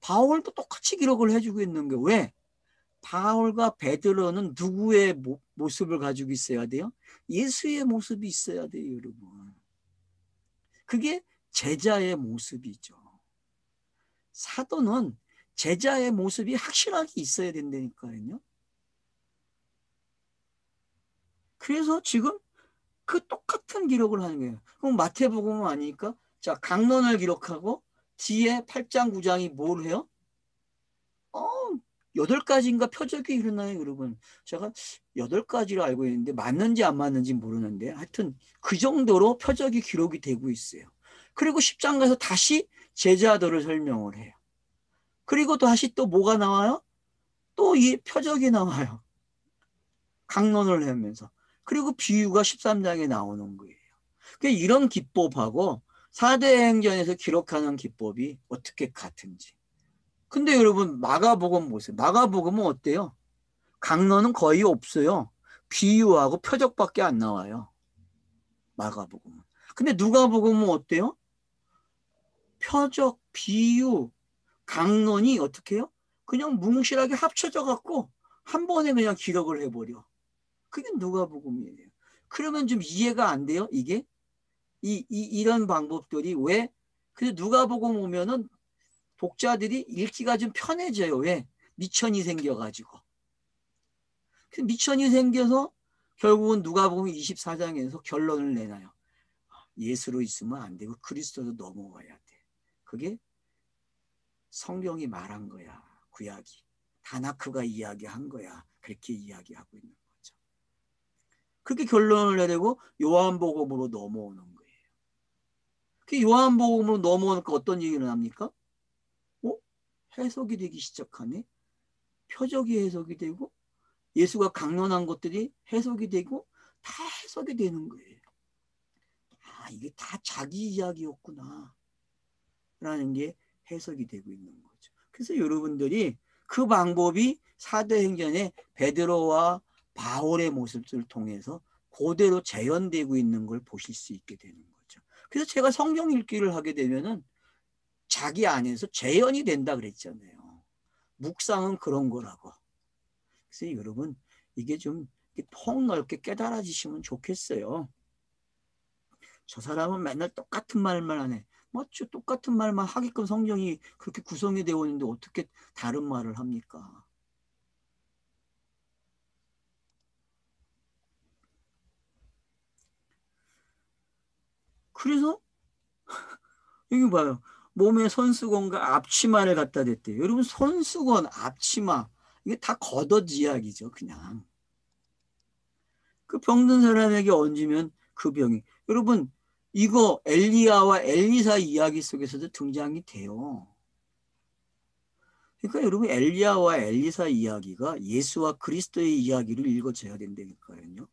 Speaker 1: 바울도 똑같이 기록을 해주고 있는 게 왜? 바울과 베드로는 누구의 모습을 가지고 있어야 돼요? 예수의 모습이 있어야 돼요, 여러분. 그게 제자의 모습이죠. 사도는 제자의 모습이 확실하게 있어야 된다니까요. 그래서 지금 그 똑같은 기록을 하는 거예요. 그럼 마태복음은 아니니까 자, 강론을 기록하고 뒤에 8장 9장이 뭘 해요? 8가지인가 표적이 일어나요, 여러분. 제가 8가지로 알고 있는데 맞는지 안 맞는지 모르는데 하여튼 그 정도로 표적이 기록이 되고 있어요. 그리고 10장 가서 다시 제자들을 설명을 해요. 그리고 다시 또 뭐가 나와요? 또 이 표적이 나와요. 강론을 하면서. 그리고 비유가 13장에 나오는 거예요. 그러니까 이런 기법하고 사도행전에서 기록하는 기법이 어떻게 같은지. 근데 여러분 마가복음 보세요. 마가복음은 어때요? 강론은 거의 없어요. 비유하고 표적밖에 안 나와요. 마가복음은. 근데 누가복음은 어때요? 표적, 비유, 강론이 어떻게 해요? 그냥 뭉실하게 합쳐져 갖고 한 번에 그냥 기록을 해버려. 그게 누가복음이에요. 그러면 좀 이해가 안 돼요? 이게? 이런 방법들이 왜? 그래서 누가복음 오면은 독자들이 읽기가 좀 편해져요. 왜? 미천이 생겨가지고. 미천이 생겨서 결국은 누가복음 24장에서 결론을 내놔요. 예수로 있으면 안 되고 그리스도로 넘어와야 돼. 그게 성경이 말한 거야. 구약이. 다나크가 이야기한 거야. 그렇게 이야기하고 있는 거죠. 그렇게 결론을 내리고 요한복음으로 넘어오는 거예요. 그 요한복음으로 넘어오니까 어떤 얘기를 합니까? 해석이 되기 시작하네. 표적이 해석이 되고 예수가 강론한 것들이 해석이 되고 다 해석이 되는 거예요. 아, 이게 다 자기 이야기였구나 라는 게 해석이 되고 있는 거죠. 그래서 여러분들이 그 방법이 사도행전의 베드로와 바울의 모습을 통해서 그대로 재현되고 있는 걸 보실 수 있게 되는 거죠. 그래서 제가 성경 읽기를 하게 되면은 자기 안에서 재현이 된다 그랬잖아요. 묵상은 그런 거라고. 그래서 여러분 이게 좀 폭넓게 깨달아지시면 좋겠어요. 저 사람은 맨날 똑같은 말만 하네. 맞죠? 똑같은 말만 하게끔 성경이 그렇게 구성이 되어 있는데 어떻게 다른 말을 합니까? 그래서 여기 봐요. 몸에 손수건과 앞치마를 갖다 댔대요. 여러분 손수건, 앞치마 이게 다 겉옷 이야기죠. 그냥. 그 병든 사람에게 얹으면 그 병이. 여러분 이거 엘리야와 엘리사 이야기 속에서도 등장이 돼요. 그러니까 여러분 엘리야와 엘리사 이야기가 예수와 그리스도의 이야기를 읽어줘야 된다니까요.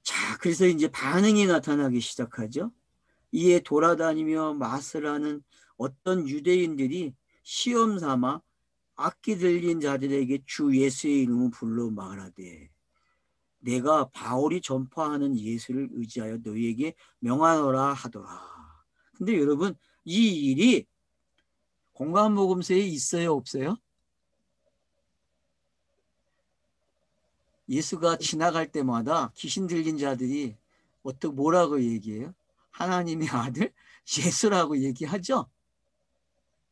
Speaker 1: 자, 그래서 이제 반응이 나타나기 시작하죠. 이에 돌아다니며 마스라는 어떤 유대인들이 시험 삼아 악기 들린 자들에게 주 예수의 이름을 불러 말하되 내가 바울이 전파하는 예수를 의지하여 너희에게 명하노라 하더라. 근데 여러분 이 일이 공관복음서에 있어요 없어요? 예수가 지나갈 때마다 귀신 들린 자들이 뭐라고 얘기해요? 하나님의 아들 예수라고 얘기하죠.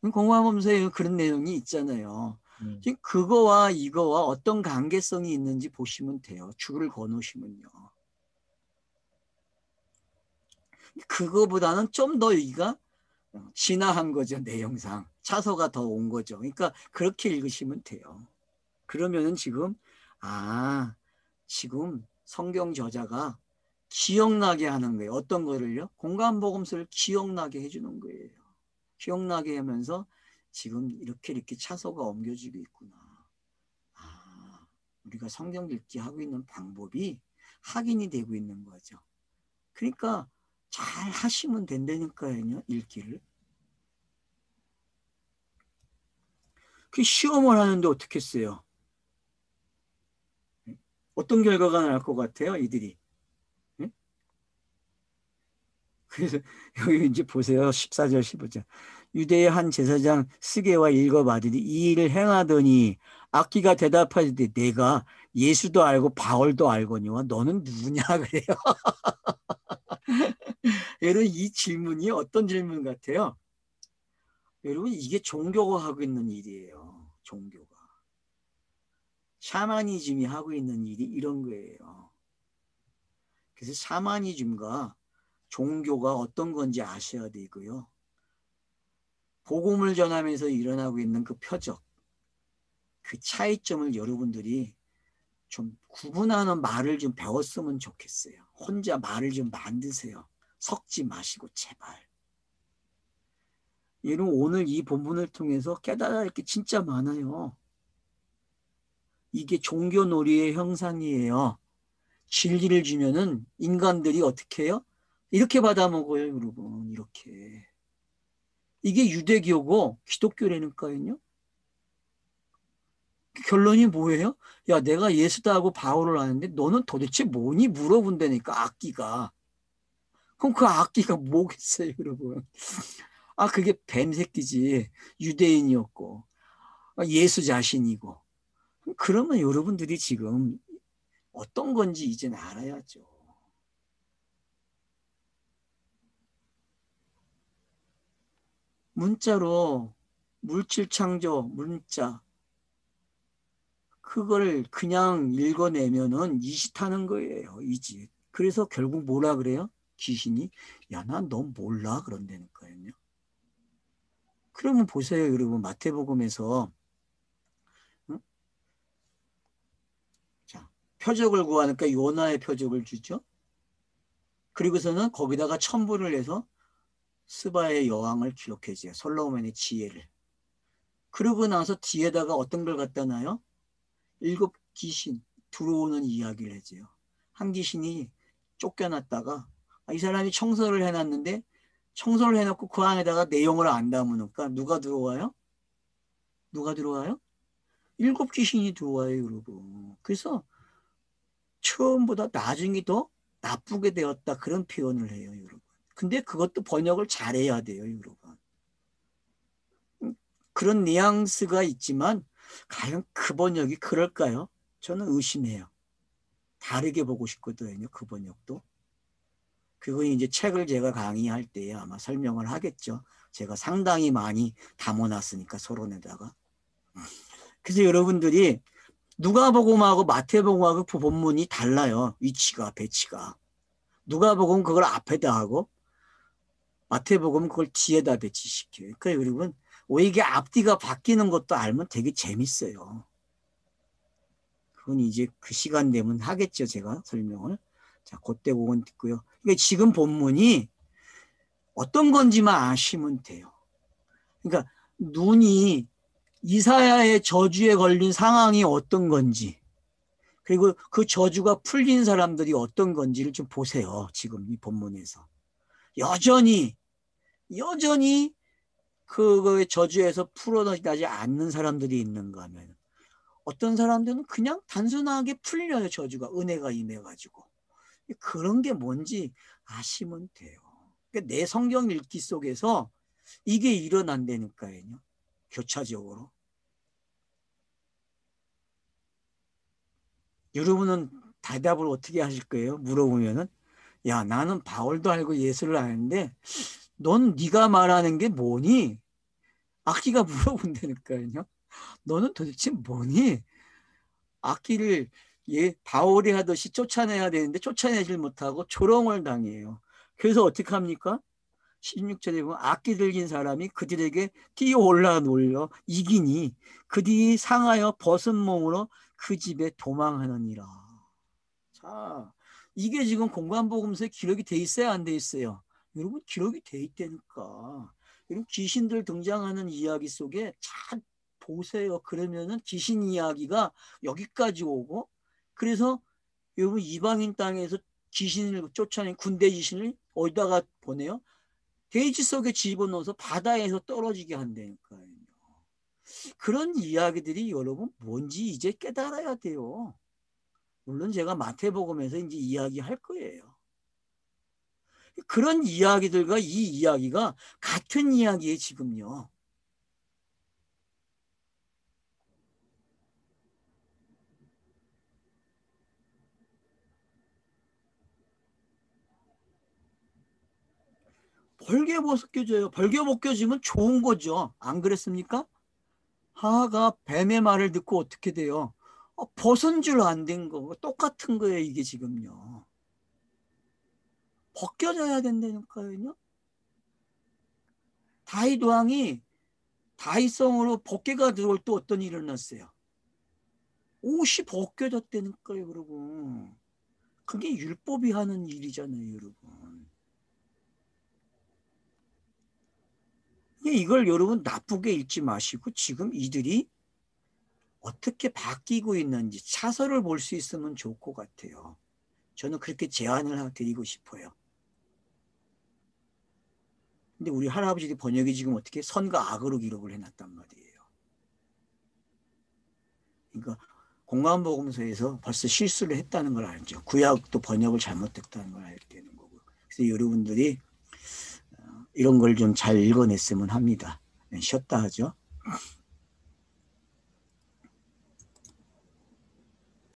Speaker 1: 공관복음서에 그런 내용이 있잖아요. 지금 그거와 이거와 어떤 관계성이 있는지 보시면 돼요. 줄을 거놓으시면요. 그거보다는 좀 더 여기가 진화한 거죠. 내용상. 차서가 더 온 거죠. 그러니까 그렇게 읽으시면 돼요. 그러면은 지금 지금 성경 저자가 기억나게 하는 거예요. 어떤 거를요? 공관복음서를 기억나게 해주는 거예요. 기억나게 하면서 지금 이렇게 차서가 옮겨지고 있구나. 우리가 성경 읽기 하고 있는 방법이 확인이 되고 있는 거죠. 그러니까 잘 하시면 된다니까요. 읽기를. 그 시험을 하는데 어떻게 했어요? 어떤 결과가 날 것 같아요? 이들이. 그래서 여기 이제 보세요. 14절 15절. 유대의 한 제사장 스게와 일곱 아들이 이 일을 행하더니 악기가 대답하되 내가 예수도 알고 바울도 알거니와 너는 누구냐 그래요. 여러분 이 질문이 어떤 질문 같아요? 여러분 이게 종교가 하고 있는 일이에요. 종교가. 샤머니즘이 하고 있는 일이 이런 거예요. 그래서 샤머니즘과 종교가 어떤 건지 아셔야 되고요. 복음을 전하면서 일어나고 있는 그 표적, 그 차이점을 여러분들이 좀 구분하는 말을 좀 배웠으면 좋겠어요. 혼자 말을 좀 만드세요. 섞지 마시고 제발. 여러분 오늘 이 본문을 통해서 깨달아야 할 게 진짜 많아요. 이게 종교놀이의 형상이에요. 진리를 주면은 인간들이 어떻게 해요? 이렇게 받아먹어요, 여러분. 이렇게. 이게 유대교고 기독교라니까요. 결론이 뭐예요? 야, 내가 예수다 하고 바울을 아는데 너는 도대체 뭐니? 물어본다니까, 악기가. 그럼 그 악기가 뭐겠어요, 여러분? 그게 뱀 새끼지. 유대인이었고, 예수 자신이고. 그러면 여러분들이 지금 어떤 건지 이제는 알아야죠. 문자로 물질 창조, 문자, 그걸 그냥 읽어내면은 이짓하는 거예요. 이짓. 그래서 결국 뭐라 그래요? 귀신이 야, 난 너 몰라 그런다니까요. 그러면 보세요, 여러분. 마태복음에서 응? 자, 표적을 구하니까 요나의 표적을 주죠. 그리고서는 거기다가 첨부를 해서 스바의 여왕을 기록해줘요. 솔로몬의 지혜를. 그러고 나서 뒤에다가 어떤 걸 갖다 놔요? 7 귀신 들어오는 이야기를 해줘요. 한 귀신이 쫓겨났다가 이 사람이 청소를 해놨는데 청소를 해놓고 그 안에다가 내용을 안 담으니까 누가 들어와요? 누가 들어와요? 7 귀신이 들어와요, 여러분. 그래서 처음보다 나중에 더 나쁘게 되었다 그런 표현을 해요, 여러분. 근데 그것도 번역을 잘해야 돼요, 여러분. 그런 뉘앙스가 있지만 과연 그 번역이 그럴까요? 저는 의심해요. 다르게 보고 싶거든요, 그 번역도. 그거 이제 책을 제가 강의할 때 아마 설명을 하겠죠. 제가 상당히 많이 담아놨으니까 서론에다가. 그래서 여러분들이 누가복음하고 마태복음하고 그 본문이 달라요. 위치가, 배치가. 누가복음은 그걸 앞에다 하고 마태복음은 그걸 뒤에다 배치시켜요. 그러니까 여러분 왜 이게 앞뒤가 바뀌는 것도 알면 되게 재밌어요. 그건 이제 그 시간 되면 하겠죠. 제가 설명을. 자, 그때 그건 듣고요. 그러니까 지금 본문이 어떤 건지만 아시면 돼요. 그러니까 눈이 이사야의 저주에 걸린 상황이 어떤 건지 그리고 그 저주가 풀린 사람들이 어떤 건지를 좀 보세요. 지금 이 본문에서. 여전히 그 저주에서 풀어나지 않는 사람들이 있는가 하면 어떤 사람들은 그냥 단순하게 풀려요. 저주가 은혜가 임해가지고. 그런 게 뭔지 아시면 돼요. 그러니까 내 성경 읽기 속에서 이게 일어난다니까요. 교차적으로. 여러분은 대답을 어떻게 하실 거예요? 물어보면은 야, 나는 바울도 알고 예수를 아는데 넌 네가 말하는 게 뭐니? 악기가 물어본다니까요. 너는 도대체 뭐니? 악기를 바울이 하듯이 쫓아내야 되는데 쫓아내질 못하고 조롱을 당해요. 그래서 어떻게 합니까? 16절에 보면 악기 들긴 사람이 그들에게 뛰어 올라 놀려 이기니 그들이 상하여 벗은 몸으로 그 집에 도망하느니라. 자, 이게 지금 공관복음서에 기록이 돼 있어요, 안 돼 있어요? 여러분 기록이 돼 있다니까. 여러분 귀신들 등장하는 이야기 속에 잘 보세요. 그러면은 귀신 이야기가 여기까지 오고 그래서 여러분 이방인 땅에서 귀신을 쫓아낸 군대 귀신을 어디다가 보내요? 돼지 속에 집어넣어서 바다에서 떨어지게 한다니까요. 그런 이야기들이 여러분 뭔지 이제 깨달아야 돼요. 물론 제가 마태복음에서 이제 이야기할 거예요. 그런 이야기들과 이 이야기가 같은 이야기예요, 지금요. 벌게 벗겨져요. 벌게 벗겨지면 좋은 거죠. 안 그랬습니까? 하하가 뱀의 말을 듣고 어떻게 돼요? 벗은 줄 안 된 거. 똑같은 거예요, 이게 지금요. 벗겨져야 된다니까요. 다윗 왕이 다윗성으로 법궤가 들어올 때 어떤 일이 일어났어요? 옷이 벗겨졌다니까요, 여러분. 그게 율법이 하는 일이잖아요, 여러분. 이걸 여러분 나쁘게 읽지 마시고 지금 이들이 어떻게 바뀌고 있는지 차서를 볼 수 있으면 좋을 것 같아요. 저는 그렇게 제안을 드리고 싶어요. 근데 우리 할아버지들 번역이 지금 어떻게 선과 악으로 기록을 해놨단 말이에요. 그러니까 공관복음서에서 벌써 실수를 했다는 걸 알죠. 구약도 번역을 잘못했다는 걸 알게 되는 거고. 그래서 여러분들이 이런 걸 좀 잘 읽어냈으면 합니다. 쉬었다 하죠.